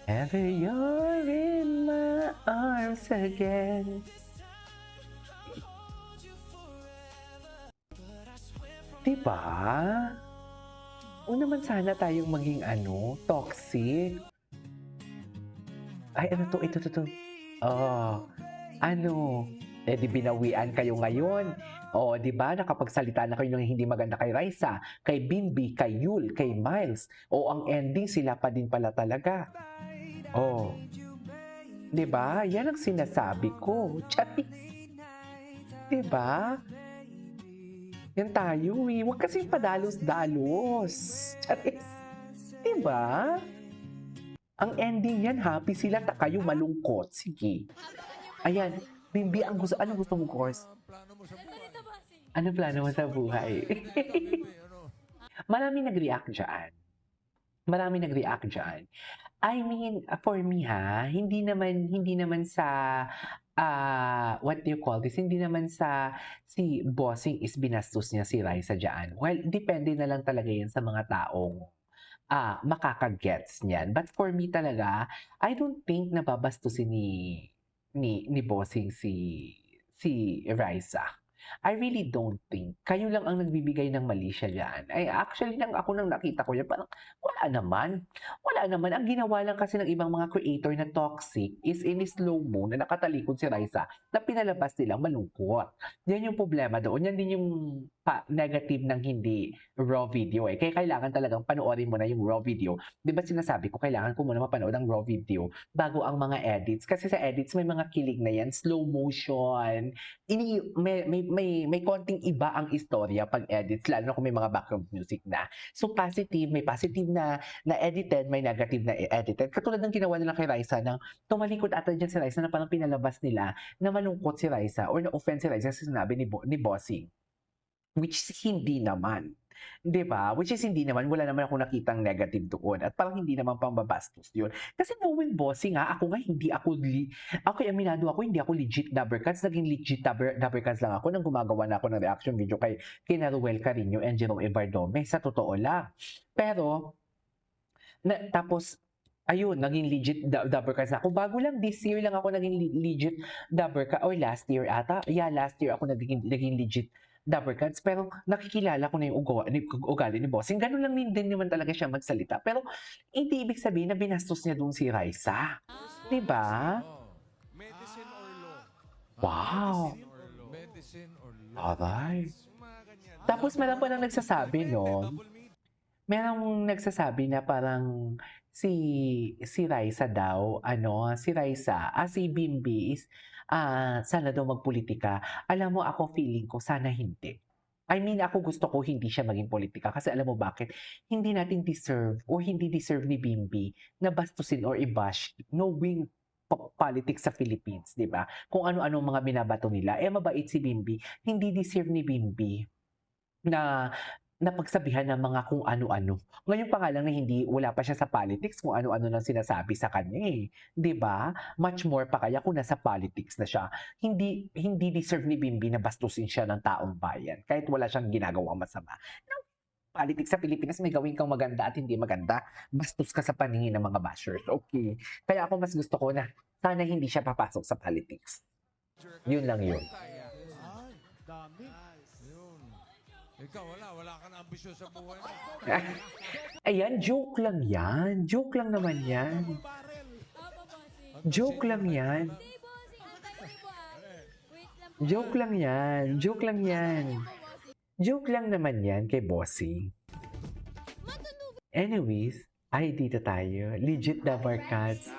Ever you're in my arms again. Diba? O naman sana tayong maging toxic. Ay, ano to? Ito. Oh, di binawian kayo ngayon. O, di ba? Nakapagsalita na kayo ng hindi maganda kay Raisa, kay Bimbi, kay Yul, kay Miles. O, ang ending, sila pa din pala talaga. Oh. Di ba? Yan ang sinasabi ko. Charis. Di ba? Yan tayo eh. Huwag kasing padalos-dalos. Charis. Diba? Ang ending yan, happy sila, kayo malungkot. Sige. Ayan. Bimbi, ano gusto mo course? Plano mo sa buhay. Ganito ba si? Ano plano mo sa buhay? Ano? Marami nag-react dyan. Marami nag-react dyan. I mean, for me hindi naman sa, what do you call this? Hindi naman sa si Bossing is binastos niya si Raisa dyan. Well, depende na lang talaga yan sa mga taong makaka-gets niyan. But for me talaga, I don't think nababastusin ni Bossing si Raisa. I really don't think. Kayo lang ang nagbibigay ng mali siya dyan. Ay, actually, ako nang nakita ko yan, parang wala naman. Wala naman. Ang ginawa lang kasi ng ibang mga creator na toxic is in slow-mo na nakatalikod si Raisa na pinalabas nilang malungkot. Yan yung problema doon. Yan din yung negative ng hindi raw video eh. Kaya kailangan talagang panoorin mo na yung raw video. Di ba sinasabi ko, kailangan ko muna mapanood ang raw video bago ang mga edits. Kasi sa edits may mga kilig na yan, slow motion. May konting iba ang istorya pag edits, lalo na kung may mga background music na. So positive, may positive na edited, may negative na edited. Katulad ng ginawa nila kay Raisa na tumalikod ata dyan si Raisa na parang pinalabas nila na malungkot si Raisa or na-offend si Raisa sa sinabi ni Bossing. Which is hindi naman. 'Di ba? Which is hindi naman, wala naman ako nakitang negative doon at parang hindi naman pambabastos yun. Kasi knowing Bossing ako aminado ako, hindi ako legit Dabbercats, naging legit Dabbercats lang ako nang gumagawa na ako ng reaction video kay Ruel Carino and Jerome Evardome, sa totoo lang. Pero, tapos, ayun, naging legit Dabbercats ako. Bago lang, this year lang ako naging legit Dabbercats, or last year ata. Yeah, last year ako naging legit Dabbercats, pero nakikilala ko na yung ugali ni Bossing. Ganun lang din naman talaga siya magsalita. Pero hindi ibig sabihin na binastos niya doon si Raisa. Diba? Medicine or law? Wow! Medicine or law? Alright. Mga ganyan. Tapos meron pa lang nagsasabi, no? Merong nagsasabi na parang si Raisa daw, si Bimbi is sana daw magpolitika. Alam mo, ako feeling ko, sana hindi. I mean, ako gusto ko hindi siya maging politika kasi alam mo bakit? Hindi natin deserve or hindi deserve ni Bimbi na bastusin or i-bash knowing politics sa Philippines, di ba? Kung ano-ano mga binabato nila. Mabait si Bimbi. Hindi deserve ni Bimbi na napagsabihan ng mga kung ano-ano. Ngayon pa nga lang na wala pa siya sa politics, kung ano-ano nang sinasabi sa kanya eh. 'Di ba? Much more pa kaya kung nasa politics na siya. Hindi deserve ni Bimbi na bastusin siya ng taong bayan kahit wala siyang ginagawang masama. No, politics sa Pilipinas, may gawin kang maganda at hindi maganda. Bastos ka sa paningin ng mga bashers. Okay. Kaya ako mas gusto ko na sana hindi siya papasok sa politics. Yun lang yun. Ikaw, wala ka na ambisyon sa buhay mo. Ayan, joke lang yan. Joke lang naman yan. Joke lang yan. Hindi, bossing. Antay mo Wait lang. Joke lang yan. Joke lang yan. Joke lang naman yan kay Bossing. Anyways, ay dito tayo. Legit Dabbercats.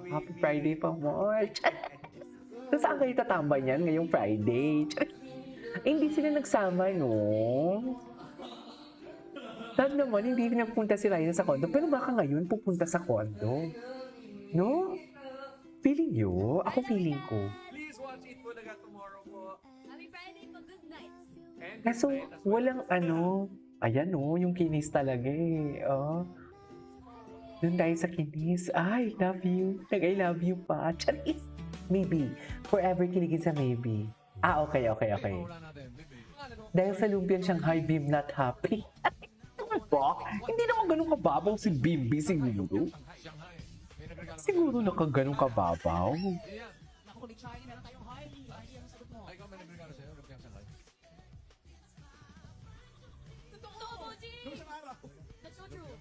Happy Friday pa mo. So, saan kayo tatambay niyan ngayong Friday? Hindi sila nagsama, no? Saan naman, hindi nagpunta si Raisa sa condo. Pero baka ngayon pupunta sa condo. No? Feeling nyo? Ako feeling ko. Please watch It Bulaga tomorrow po. Happy Friday po. Good night. Kaso, walang ayan no, yung kinis talaga eh. Doon tayo sa kinis. I love you. I love you pa. Charis. Maybe. Forever kiligin sa maybe. Okay. Dahil sa lumpiang Shanghai, Bim not happy. Hindi naman ganun kababaw si Bimbi siguro. Siguro ganun kababaw. Totoo, bossing. That's so true.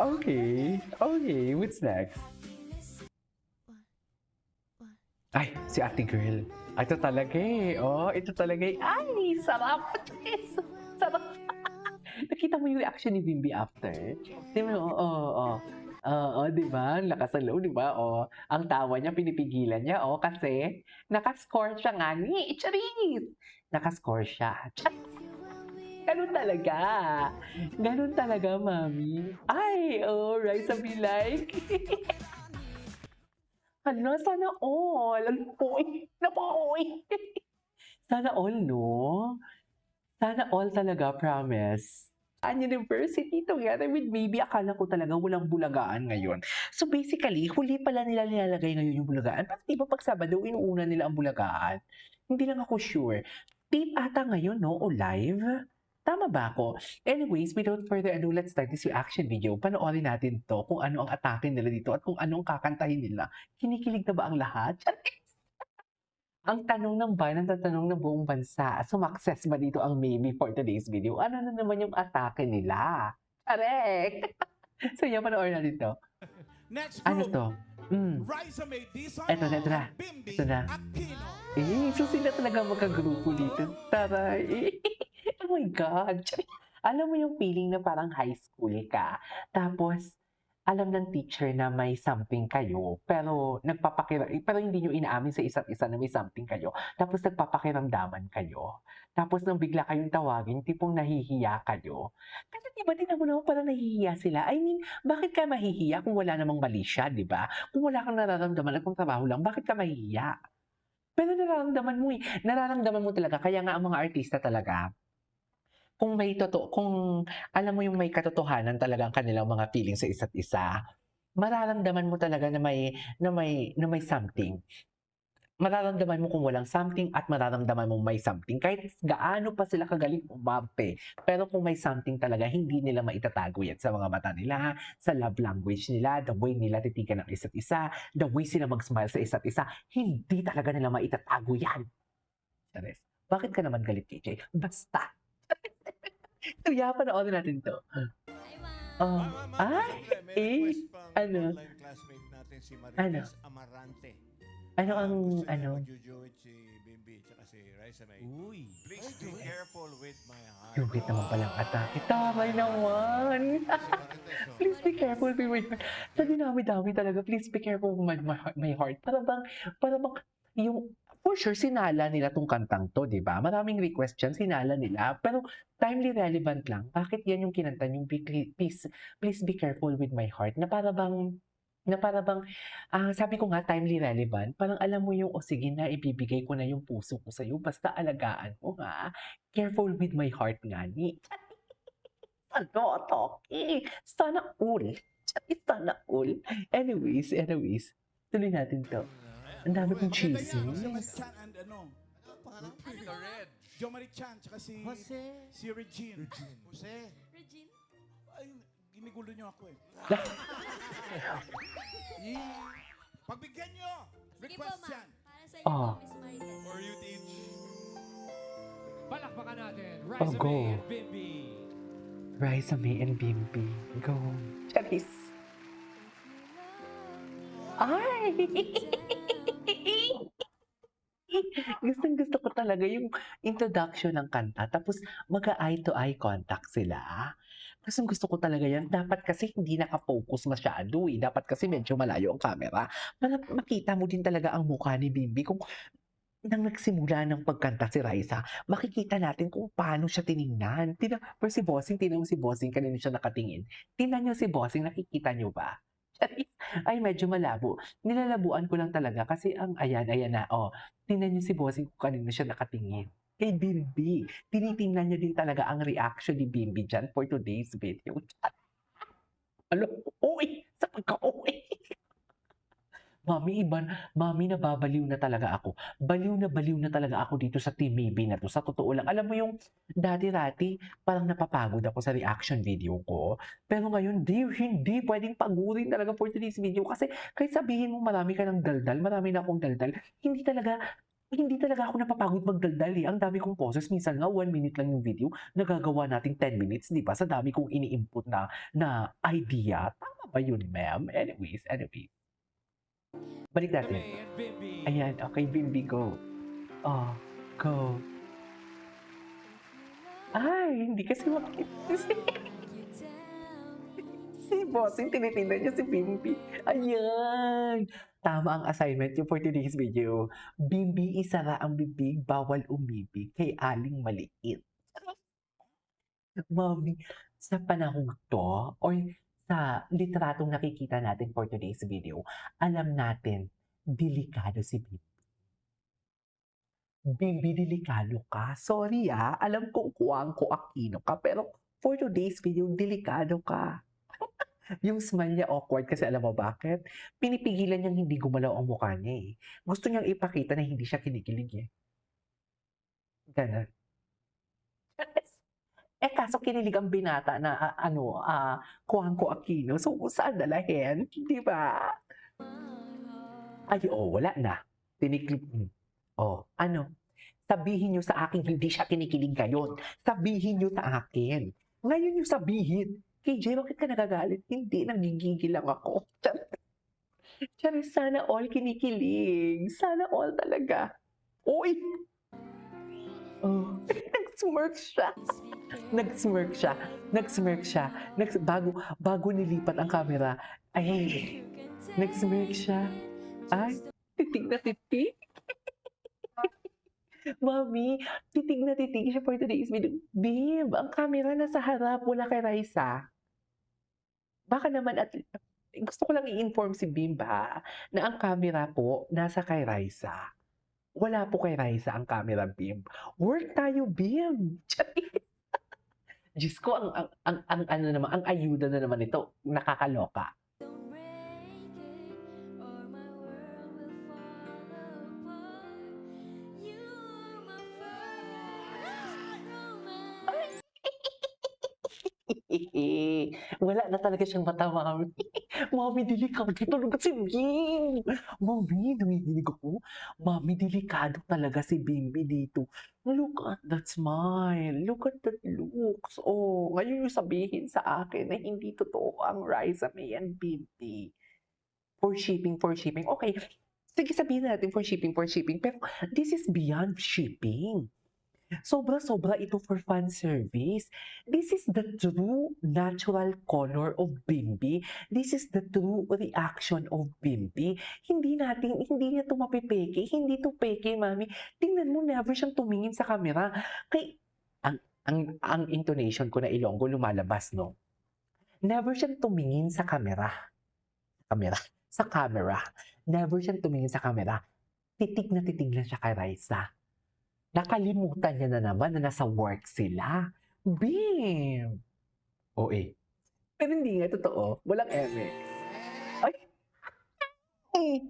Okay, what's next? Ay, si ate girl. Ito talaga eh. Ito talaga eh. Ay, sarap. Sarap. Nakita mo yung reaction ni Bimbi after? Di mo, Oo, 'di ba? Ang lakas ng loob, 'di ba? Oh, ang tawa niya pinipigilan niya, oh, kasi naka-score siya nga ni charis! Naka-score siya. Gano'n talaga. Gano'n talaga, mami. Ay, oh, Raisa be like. Hala, sana all. Ano po, naku, Sana all, no? Sana all talaga, promise. Ang university together with baby, akala ko talaga walang bulagaan ngayon. So basically, huli pala nila nilalagay ngayon yung bulagaan. Bakit di ba pag Sabado, inuuna nila ang bulagaan? Hindi lang ako sure. Tape ata ngayon, no? O live? Tama ba ako? Anyways, without further ado, let's start this reaction video. Panoorin natin to kung ano ang atake nila dito at kung ano ang kakantahin nila. Kinikilig na ba ang lahat? Ang tanong ng bayan, ang tatanong ng buong bansa, sumakses ba dito ang maybe for today's video? Ano na naman yung atake nila? Correct! So yan, panoorin natin to. Next Ano group, to? Raisa May Dizon Eto na, ito na. at Bimbi Ito na. Aquino. So sila talaga magkagrupo dito. Taray! Oh my God! Alam mo yung feeling na parang high school ka, tapos alam ng teacher na may something kayo, pero pero hindi nyo inaamin sa isa't isa na may something kayo. Tapos nagpapakiramdaman kayo. Tapos nang bigla kayong tawagin, tipong nahihiya kayo. Kasi di ba tingnan mo naman parang nahihiya sila? I mean, bakit ka mahihiya kung wala namang mali siya, di ba? Kung wala kang nararamdaman at kung trabaho lang, bakit ka mahihiya? Pero nararamdaman mo eh. Nararamdaman mo talaga. Kaya nga ang mga artista talaga, kung alam mo yung may katotohanan talaga ang kanilang mga feeling sa isa't isa, mararamdaman mo talaga na may something. Mararamdaman mo kung walang something at mararamdaman mo may something. Kahit gaano pa sila kagaling umarte. Pero kung may something talaga, hindi nila maitatago yan sa mga mata nila, sa love language nila, the way nila titigan ng isa't isa, the way sila mag-smile sa isa't isa, hindi talaga nila maitatago yan. Charis, bakit ka naman galit, KJ? Basta. So, yeah, panoorin natin to. Hi, ma'am. Oh, ay, ano? Classmate natin si Ano? Marites Amarante. Ano ang, Gusto niya ano? magjujuit si Bimbi at si Raisa May. Uy. Please be careful with my heart. Yung bit naman palang atake. Taray naman. Please be careful with my heart. Sa dinami-dami talaga, please be careful with my heart. Para bang, yung, for sure, sinala nila tong kantang to, di ba? Maraming request dyan, sinala nila. Pero, timely relevant lang. Bakit yan yung kinanta yung please be careful with my heart? Na para bang, sabi ko nga, timely relevant. Parang alam mo yung, sige na, ibibigay ko na yung puso ko sa'yo. Basta alagaan mo nga. Careful with my heart nga ni. Ano, Toki? Sana all. Sana all. Anyways. Tuloy natin to. Ang dami kong chismis. Chan and ano? Jo Marie Chan, tsaka si Regine. Regine? Ay, ginigulo niyo ako eh. Pagbigyan niyo! Sige po, Request ma'am. yan! Para sa Ah. inyo, Miss Marites. you teach. Palakpakan natin, Oh, Raisa go. May and Bimbi. Raisa May and Bimbi. Go. Charis. Ay! Gustong-gusto ko talaga yung introduction ng kanta. Tapos, mag-eye to eye contact sila. Gustong-gusto ko talaga yan. Dapat kasi hindi nakafocus masyado eh. Dapat kasi medyo malayo ang camera. Para makita mo din talaga ang mukha ni Bimbi. Kung nang nagsimula ng pagkanta si Raisa, makikita natin kung paano siya tiningnan. Pero si Bossing, tingnan mo si Bossing, kanino siya nakatingin. Tingnan niyo si Bossing, nakikita niyo ba? Ay, medyo malabo. Nilalabuan ko lang talaga kasi ayan na, oh. Tingnan niyo si Bossing kung kanino siya nakatingin. Kay Bimbi. Tinitingnan niya din talaga ang reaction ni Bimbi dyan for today's video. Ano? Uy! Sa pagka-uwi! Mami, nababaliw na talaga ako. Baliw na talaga ako dito sa Team Maybe na to. Sa totoo lang, alam mo yung dati-rati, parang napapagod ako sa reaction video ko. Pero ngayon, hindi pwedeng pagurin talaga for today's video. Kasi kahit sabihin mo marami ka ng daldal, marami na akong daldal, hindi talaga ako napapagod magdaldal eh. Ang dami kong poses. Minsan nga, 1 minute lang yung video. Nagagawa nating 10 minutes, di ba? Sa dami kong ini-input na idea. Tama ba yun, ma'am? Anyways. Balik natin. May and Bimbi. Ayan, okay, Bimbi, go. Oh, go. Ay, hindi kasi makikita. Si Bossing, tinitingnan niya si Bimbi. Ayan! Tama ang assignment niyo for today's video. Bimbi, isara ang bibig, bawal umibig kay aling maliit. Mami, sa panahong to, or sa litratong nakikita natin for today's video, alam natin, delikado si Bimbi. Bimbi, delikado ka. Sorry alam kong kuwang ko Aquino ka, pero for today's video, delikado ka. Yung smile niya awkward kasi alam mo bakit? Pinipigilan niyang hindi gumalaw ang mukha niya eh. Gusto niyang ipakita na hindi siya kinikilig eh. Ganun. Kaso kinilig ang binata na kuwang ko Aquino. So, saan dalahin? Di ba? Ay, wala na. Tiniklip. Sabihin niyo sa akin hindi siya kinikilig ngayon. Sabihin niyo sa akin. Ngayon niyo sabihin. KJ, bakit ka nagagalit? Hindi, nagigigil lang ako. Charis, sana all kinikilig. Sana all talaga. Uy! Nag-smirk siya. Nag-smirk siya. Bago nilipat ang camera, ay, nag-smirk siya. Ay, titig na titig. Mami, titig na titig siya for today's video. Babe, ang camera nasa harap, wala kay Raisa. Baka naman gusto ko lang i-inform si Bimba na ang camera po nasa kay Raisa. Wala po kay Raisa ang camera, Bim. Work tayo, Bim. Diyos ko, ang ayuda na naman ito, nakakaloka. Wala na talaga siyang mata, Mami. Mami, delikado talaga si Bim. Mami, nangihinig ako. Mami, delikado talaga si Bimbi dito. Look at that smile. Look at that looks. Ngayon yung sabihin sa akin na hindi totoo ang Raisa May and Bimbi. For shipping. Okay, sige sabihin natin for shipping. Pero this is beyond shipping. Sobra-sobra ito for fan service. This is the true natural color of Bimbi. This is the true reaction of Bimbi. Hindi niya ito mapipeke. Hindi ito peke, Mami. Tingnan mo, never siyang tumingin sa camera. Ang intonation ko na Ilonggo lumalabas, no? Never siyang tumingin sa camera. Sa camera. Never siyang tumingin sa camera. Titig na titig lang siya kay Raisa. Nakalimutan niya na naman na nasa work sila. Bim! Pero hindi nga totoo. Walang MX. Ay!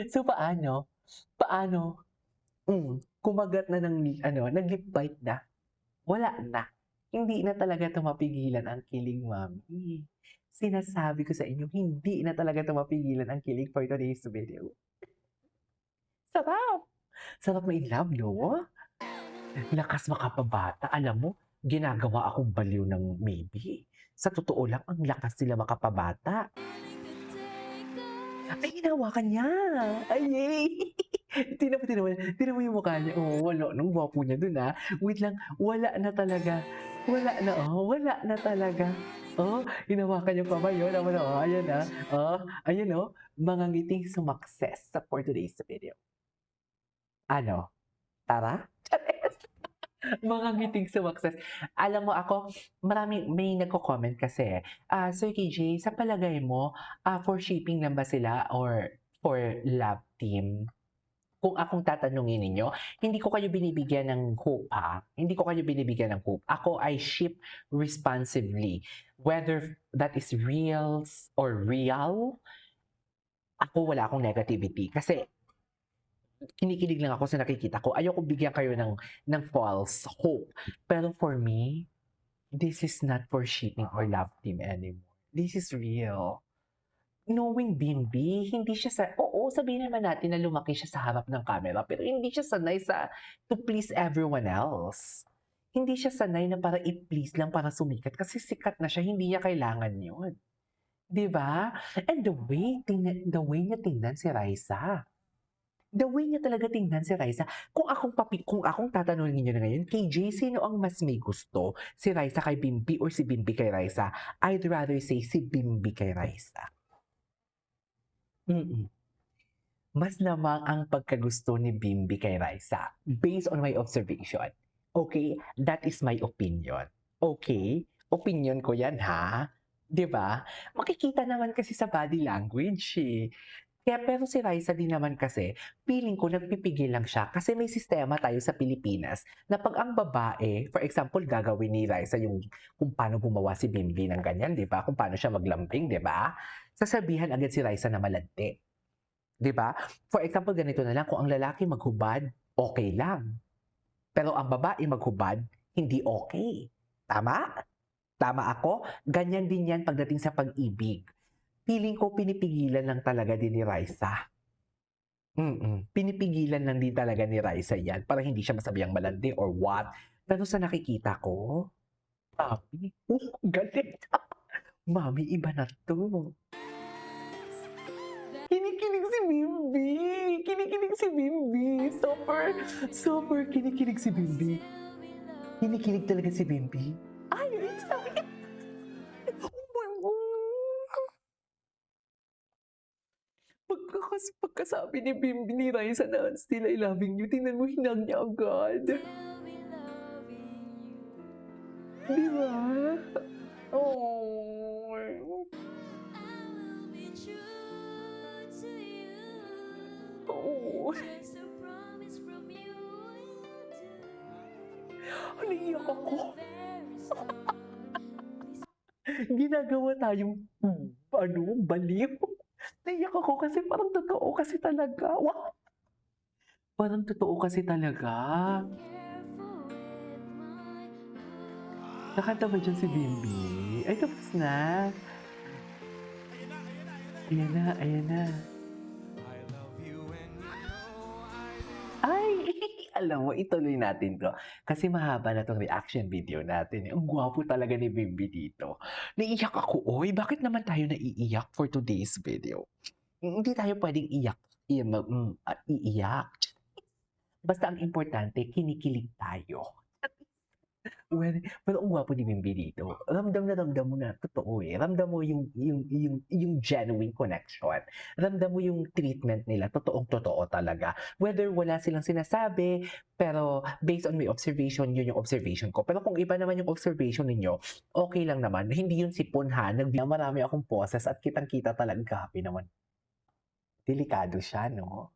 So, paano? Kumagat na nag-lip bite na. Wala na. Hindi na talaga ito mapigilan ang kilig, Mami. Sinasabi ko sa inyo, hindi na talaga ito mapigilan ang kilig for today's video. Sarap! Sarap may love, no? Lakas makapabata. Alam mo, ginagawa akong baliw ng maybe. Sa totoo lang, ang lakas nila makapabata. Ay, hinawakan niya. Ay, yay! Tinan mo yung mukha niya. Wala. Nung gwapo niya dun, Wait lang, wala na talaga. Wala na talaga. Hinawakan yung kamay yun. Ayan ayan mga ngiting sumakses sa for today's video. Tara? Mga ngiting sumakses. Alam mo ako, may nagko-comment kasi, Sir KJ, sa palagay mo, for shipping lang ba sila or for love team? Kung akong tatanungin ninyo, hindi ko kayo binibigyan ng hope, Hindi ko kayo binibigyan ng hope. Ako ay ship responsibly. Whether that is real or real, ako wala akong negativity. Kasi, kinikilig lang ako sa nakikita ko. Ayoko bigyan kayo ng false hope. Pero for me, this is not for shipping or love team anymore. This is real. Knowing Bimbi, hindi siya sabihin naman natin na lumaki siya sa harap ng camera, pero hindi siya sanay to please everyone else. Hindi siya sanay na para i-please lang para sumikat kasi sikat na siya, hindi niya kailangan yun. Diba? And the way niya tingnan si Raisa. The way niya talaga tingnan si Raisa, kung akong tatanungin niyo na ngayon, KJ, sino ang mas may gusto? Si Raisa kay Bimbi or si Bimbi kay Raisa? I'd rather say si Bimbi kay Raisa. Mas lamang ang pagkagusto ni Bimbi kay Raisa based on my observation. Okay? That is my opinion. Okay? Opinion ko yan, ha? 'Di ba? Makikita naman kasi sa body language, eh. Kaya pero si Raisa din naman kasi, feeling ko nagpipigil lang siya kasi may sistema tayo sa Pilipinas na pag ang babae, for example, gagawin ni Raisa yung kung paano gumawa si Bimbi ng ganyan, 'di ba? Kung paano siya maglambing, 'di ba? Sasabihan agad si Raisa na malandi. 'Di ba? For example, ganito na lang, kung ang lalaki maghubad, okay lang. Pero ang babae maghubad, hindi okay. Tama? Tama ako? Ganyan din yan pagdating sa pag-ibig. Feeling ko pinipigilan lang talaga din ni Raisa. Pinipigilan lang din talaga ni Raisa yan para hindi siya masabihang malandi or what. Pero sa nakikita ko, Mami, galit. Mami, iba na to. Kinikilig si Bimbi. Kinikilig si Bimbi. Super kinikilig si Bimbi. Kinikilig talaga si Bimbi. Ay, sabi niya. Oh my God. Pagkasabi ni Bimbi ni Raisa na still I loving you, tingnan mo, hinag niya agad. Di ba? Oh. Oh. Naiiyak ako. Ginagawa tayong baliw. Naiiyak ako kasi parang totoo kasi talaga. Wow! Parang totoo kasi talaga. Nakanta ba dyan si Bimbi? Ay, tapos na. Ayan na, ayan na. Ay, alam mo, ituloy natin to. Kasi mahaba na tong reaction video natin. Ang gwapo talaga ni Bimbi dito. Naiiyak ako, oy. Bakit naman tayo naiiyak for today's video? Hindi tayo pwedeng iiyak. Basta ang importante, kinikilig tayo. Well, pero ang gwapo ni Bimbi dito. Ramdam mo na totoo eh. Ramdam mo yung genuine connection. Ramdam mo yung treatment nila. Totoong-totoo talaga. Whether wala silang sinasabi, pero based on my observation, yun yung observation ko. Pero kung iba naman yung observation ninyo, okay lang naman. Hindi yun sipon ha. Marami akong poses at kitang-kita talaga. Grabe naman. Delikado siya, no?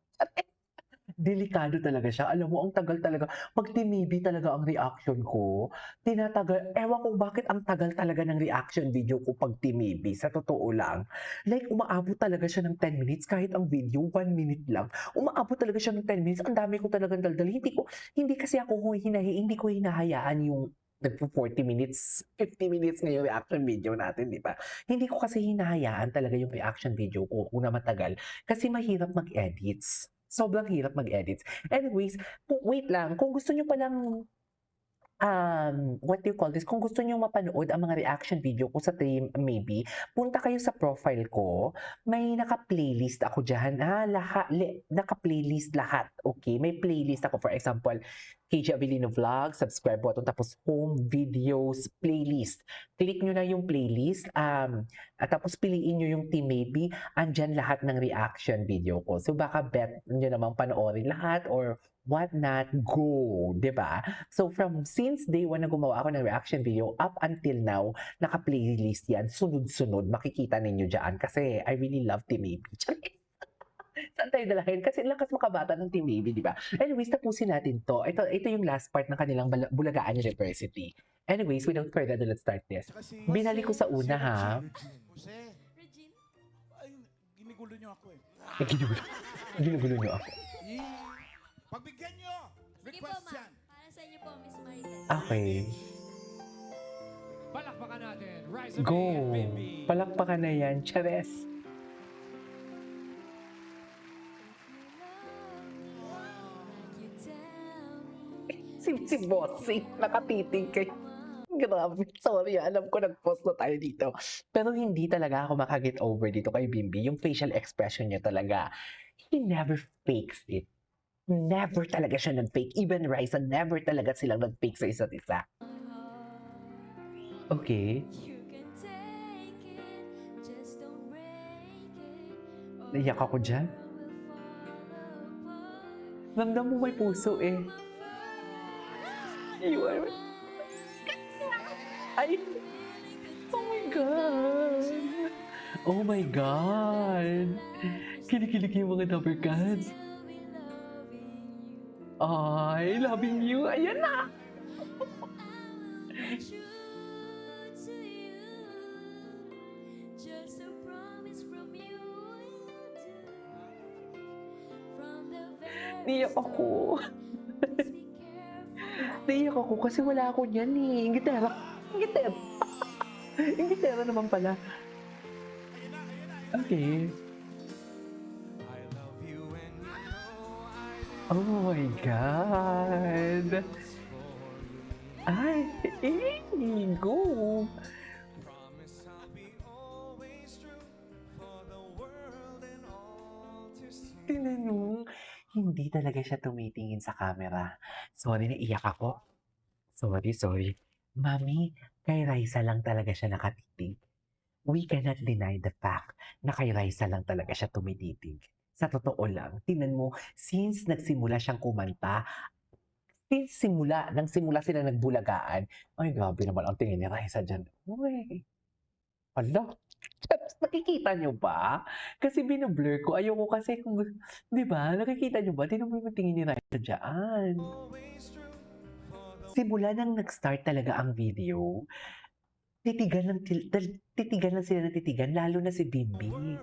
Delikado talaga siya. Alam mo, ang tagal talaga. Pag tinibi talaga ang reaction ko, tinatagal. Ewan ko bakit ang tagal talaga ng reaction video ko pag tinibi. Sa totoo lang. Like, umaabot talaga siya ng 10 minutes. Kahit ang video, 1 minute lang. Umaabot talaga siya ng 10 minutes. Ang dami ko talagang daldal. Hindi kasi ako hindi ko hinahayaan yung nagpo 40 minutes, 50 minutes na yung reaction video natin, di ba? Hindi ko kasi hinahayaan talaga yung reaction video ko kung na matagal. Kasi mahirap mag-edits. Sobrang hirap mag-edits. Anyways, wait lang. Kung gusto nyo palang, what do you call this? Kung gusto nyo mapanood ang mga reaction video ko sa team, maybe, punta kayo sa profile ko. May naka-playlist ako dyan. Naka-playlist lahat. Okay? May playlist ako. For example, KJ Abilino Vlog, subscribe button, tapos home, videos, playlist. Click nyo na yung playlist, at tapos piliin nyo yung team maybe, andyan lahat ng reaction video ko. So baka bet nyo namang panoorin lahat or what not, go, di ba? So since day 1 na gumawa ako ng reaction video, up until now, naka-playlist yan, sunod-sunod, makikita ninyo dyan kasi I really love Team Maybe. Saan tayo dalahin? Kasi lakas makabata ng Team Maybe, di ba? Anyways, tapusin natin to. Ito yung last part ng kanilang Bulagaan University. Anyways, without further ado, let's start this. Binali ko sa una, ha? Regine? Ay, ginigulo niyo ako eh. Ginugulo nyo ako. Pagbigyan niyo! Sige po, Request ma. yan! Para sa inyo po, Miss Marites. Okay. Palakpakan natin. Rise Go! Bimbi. Palakpakan na yan. Chares! Si Bossing, nakatitig kay... Grabe, sorry, alam ko nag-post na tayo dito. Pero hindi talaga ako makaget over dito kay Bimbi. Yung facial expression niya talaga, he never fakes it. Never talaga siya nag-fake. Even Raisa, never talaga silang nag-fake sa isa't isa. Okay. You can take it, just don't break it. Naiyak ako dyan. Ramdam mo may puso eh. You are... Ay! Oh my God! Oh my God! Kinikilig yung mga Dapper Cats. Ay, loving you. Ayan na! Just a promise from you from the very Niyak ako. Niyak ako kasi wala ako niyan eh. Yung gitara. Yung gitara. Yung gitara naman pala. Okay. Oh my God. Ay, go. Tingnan mo, hindi talaga siya tumitingin sa camera. Sorry, naiyak ako. Sorry. Mami, kay Raisa lang talaga siya nakatitig. We cannot deny the fact na kay Raisa lang talaga siya tumititig. Sa totoo lang, tingnan mo, since nagsimula siyang kumanta, nang simula sila nagbulagaan, ay grabe naman ang tingin ni Raisa dyan. Uy, ala, nakikita nyo ba? Kasi binablur ko, ayoko kasi kung, di ba, nakikita nyo ba? Tingnan mo yung tingin ni Raisa dyan. Simula nang nag-start talaga ang video, titigan lang sila ng titigan, lalo na si Bimbi.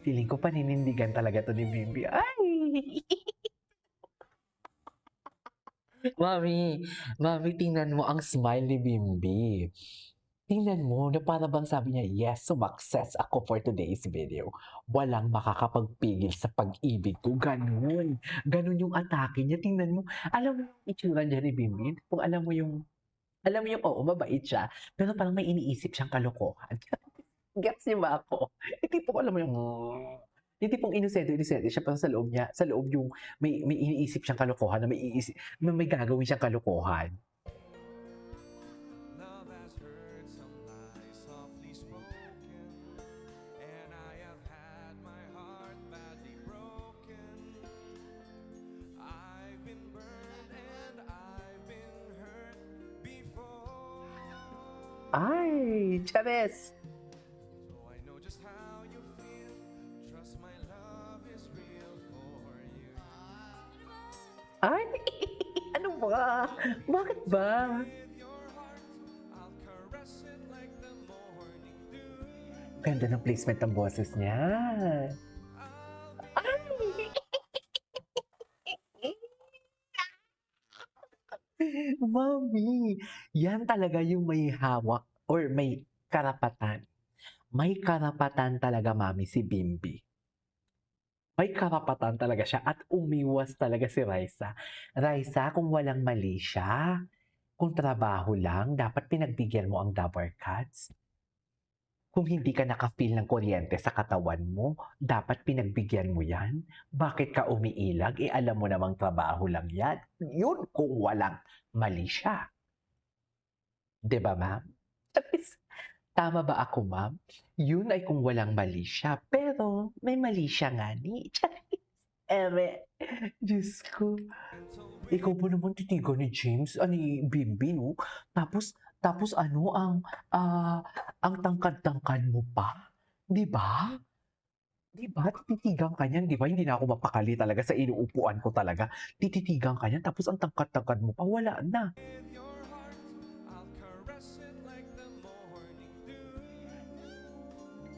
Feeling ko paninindigan talaga to ni Bimbi. Ay! Mami, tingnan mo ang smile ni Bimbi. Tingnan mo na para bang sabi niya, yes, sumakses ako for today's video. Walang makakapagpigil sa pag-ibig ko. Ganun yung atake niya. Tingnan mo. Alam mo yung itsura niya ni Bimbi? Kung alam mo yung, oo, mabait siya. Pero parang may iniisip siyang kalokohan. Gets niyo ba ako? Hindi po alam mo yung... Hindi pong inosente siya pero sa loob yung may iniisip siyang kalokohan na may gagawin siyang kalokohan. Ay, Chavez! Ay, ano ba? Bakit ba? Ganda ng placement ng boses niya. Ay! Mami, yan talaga yung may hawak or may karapatan. May karapatan talaga, Mami, si Bimbi. May karapatan talaga siya at umiwas talaga si Raisa. Raisa, kung walang mali siya, kung trabaho lang, dapat pinagbigyan mo ang Dapper Cats. Kung hindi ka naka-feel ng kuryente sa katawan mo, dapat pinagbigyan mo yan. Bakit ka umiilag? Alam mo namang trabaho lang yan. Yun kung walang mali siya. Diba, ma'am? Tama ba ako, ma'am? Yun ay kung walang mali siya. Pero may mali siya nga ni. Diyos ko. Ikaw po naman titigan ni James, ni Bimbi, no? Tapos ano, ang tangkad-tangkad mo pa? Diba? Diba? Tititigan ka niyan, diba? Hindi na ako mapakali talaga sa inuupuan ko talaga. Tititigan ka niyan, tapos ang tangkad-tangkad mo pa, wala na.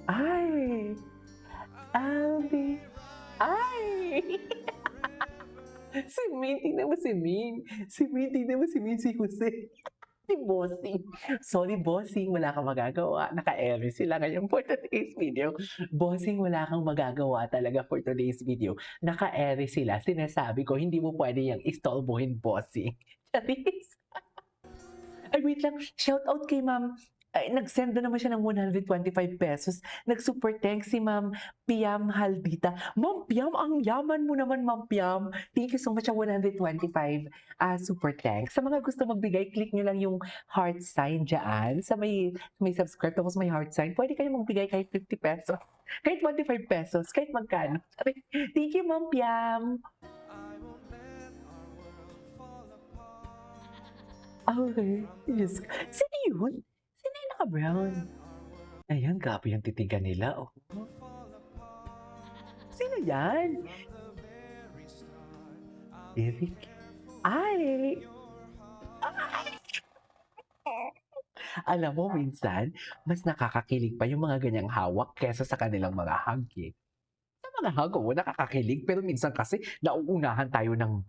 Ay! Abby! Ay! Si Min, tingnan mo si Min. Tingnan mo si Min, si Jose. Si Bossing. Sorry, Bossing, wala kang magagawa. Naka-airy sila ngayon for today's video. Bossing, wala kang magagawa talaga for today's video. Naka-airy sila. Sinasabi ko, hindi mo pwede yung istorbohin, Bossing. Charis. Ay, wait lang. Shout out kay Ma'am Ay, nag-send na naman siya ng 125 pesos. Nag-super thanks si Ma'am Piam Haldita. Ma'am Piam, ang yaman mo naman, Ma'am Piam. Thank you so much sa 125 super thanks. Sa mga gusto magbigay, click nyo lang yung heart sign dyan. Sa may subscribe, tapos may heart sign. Pwede kayo magbigay kahit 50 pesos. Kahit 25 pesos. Kahit magkano. Thank you, Ma'am Piam. Okay. Yes. Sino yun? Sino yung naka-brown? Ayan, grabe yung titigan nila. Oh. Sino yan? Eric? Ay! Ay! Alam mo, minsan, mas nakakakilig pa yung mga ganyang hawak kesa sa kanilang mga hagik. Sa mga hag, oo, nakakakilig. Pero minsan kasi, nauunahan tayo ng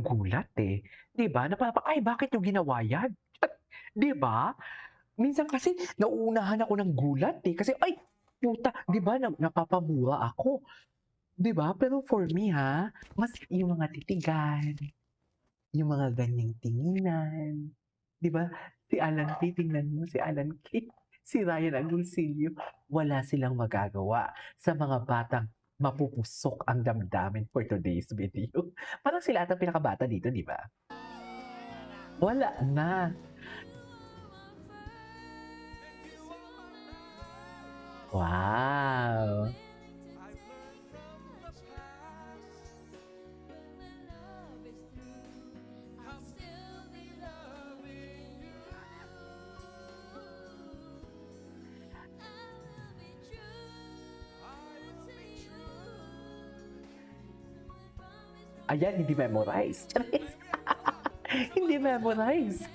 gulat eh. 'Di ba? Ay, bakit nyo ginawa yan? 'Di ba? Minsan kasi nauunahan ako ng gulat eh. Kasi, ay, puta, 'di ba? Napapamura ako. 'Di ba? Pero for me ha, mas yung mga titigan, yung mga ganyang tinginan. 'Di ba? Si Alan Kay, tingnan mo, si Alan Kay, si Ryan Agoncillo, wala silang magagawa sa mga batang mapupusok ang damdamin for today's video. Parang sila ata pinakabata dito, di ba? Wala na. Wow. Ayan, hindi memorize. Hindi memorize.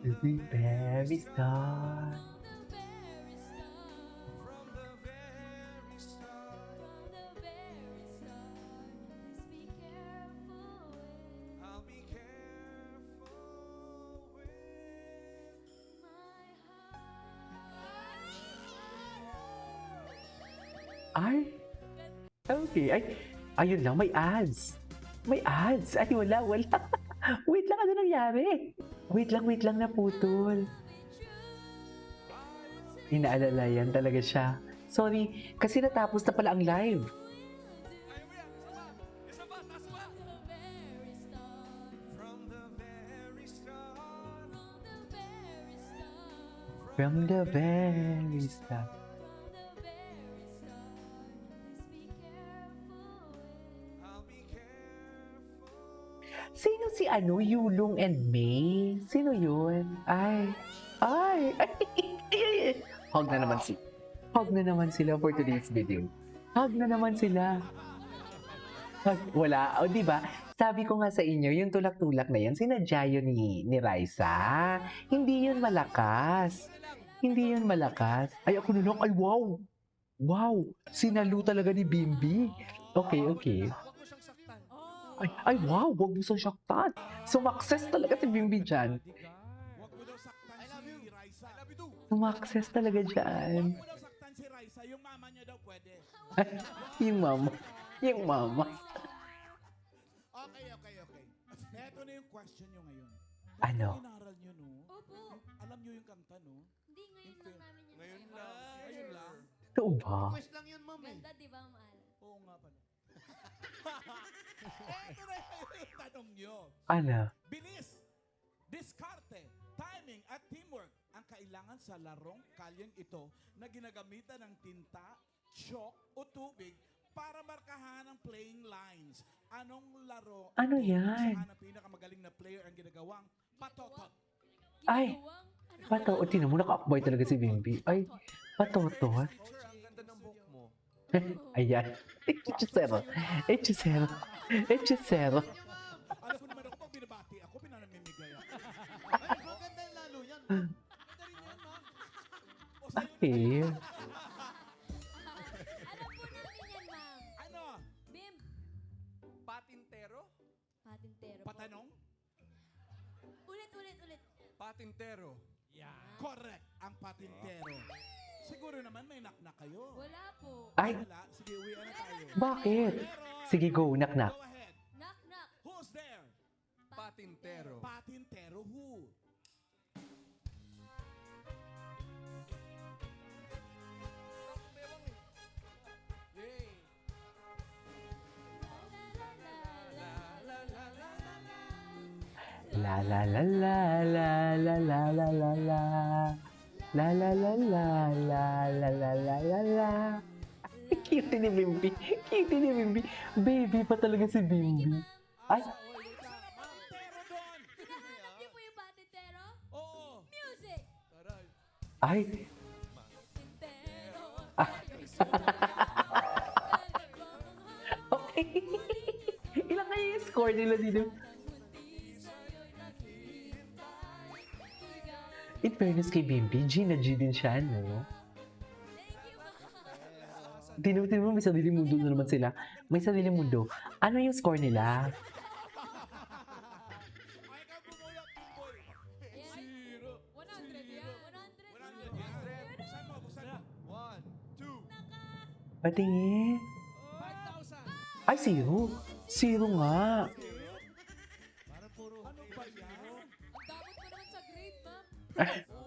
The very start. Ay, okay. Ay, ayun lang, may ads. May ads. Ay, wala. Wait lang, ano nangyari? Wait lang, naputol. Inaalalayan talaga siya. Sorry, kasi natapos na pala ang live. From the very start. Sino si Yulong and May? Sino yun? Ay. Hug na naman sila for today's video. Hug na naman sila. Wala. O, di ba? Sabi ko nga sa inyo, yung tulak-tulak na yan, sinadya yun ni Raisa. Hindi yun malakas. Ay, ako na lang. Ay, wow. Wow. Sinalo talaga ni Bimbi. Okay. Ay, wow, wag mo siyang saktan. Sumakses talaga si Bimbi dyan. Huwag mo daw saktan si Raisa. Sumakses talaga dyan. Huwag mo daw saktan si Raisa. Yung mama niya daw pwede. Yung mama. Okay. Eto na yung question nyo ngayon. Ano? Inaral nyo, no? Opo. Alam nyo yung kanta, no? Hindi, ngayon lang namin yung Ngayon lang. Totoo ba? Request lang yun, ma'am eh. Ganda, di ba, Mahal? Oo nga pala. Eto na yung tanong nyo. Ano? Bilis, diskarte, timing at teamwork ang kailangan sa larong kalyeng ito na ginagamitan ng tinta, chalk o tubig para markahan ang playing lines. Anong laro? Ano ito yan? Saan ang pinakamagaling na player ang ginagawang patotot? Ay, pato. Tinan mo, naka-akbay talaga si Bimbi. Ay, patotot. Teacher, ang ganda ng book mo. Ayan. Hechicero. Alam ko naman ako, pag binabati ako, pinanamimigay ako. Ay, maganda yung lalo yan. Maganda rin yan, ma'am. O sa'yo Okay. Alam po namin yan, ma'am. Ano? Bim, Patintero? patintero po. Patanong? Ulit. Patintero. Correct, ang patintero. Siguro naman may knock-knock kayo. Wala po. Ay, Wala? Sige, uwian na tayo. bakit? Sige, go. Knock-knock. Go ahead. Knock. Who's there? Patintero. Patintero who? La la la la la la la la la la. La la la la la la la la la la. Cute ni Bimbi. Cute ni Bimbi. Baby pa talaga si Bimbi. Ay, Hinahanap niyo po yung batitero? Oo. Music! ay. Okay. Ilan kaya yung score nila dito? In fairness kay Bimbi, G na G din siya, no? Tinutin mo, may sariling mundo na naman sila. May sariling mundo. Ano yung score nila? Ay, ikaw bumulat, Kimboy. Zero. 100 yan. 100. 100. Buksan mo, buksan mo. 1, 2, Patingin. 5,000. Ay, zero. Zero nga. Para puro. Ano ba yan? Ang damot mo naman sa grade, ma'am.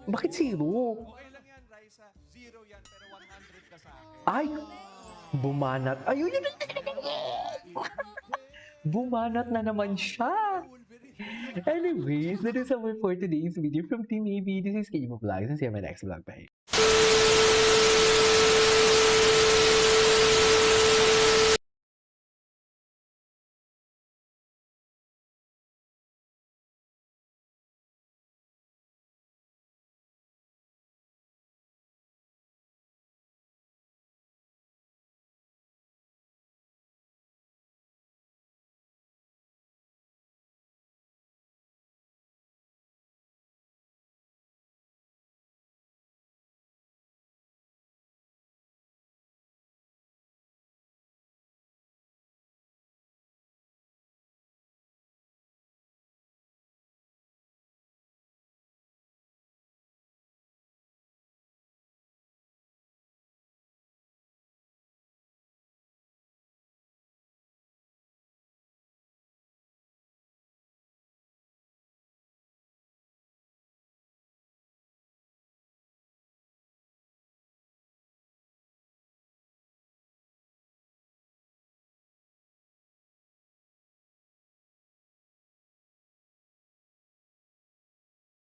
Bakit zero? Okay lang yan, Raisa. Zero yan, pero 100 ka sa akin. Ay, bumanat. Ayun yun. Bumanat na naman siya. Anyways, that is all for today's video from Team AB. This is Kimo Vlogs and see you in my next vlog. Bye.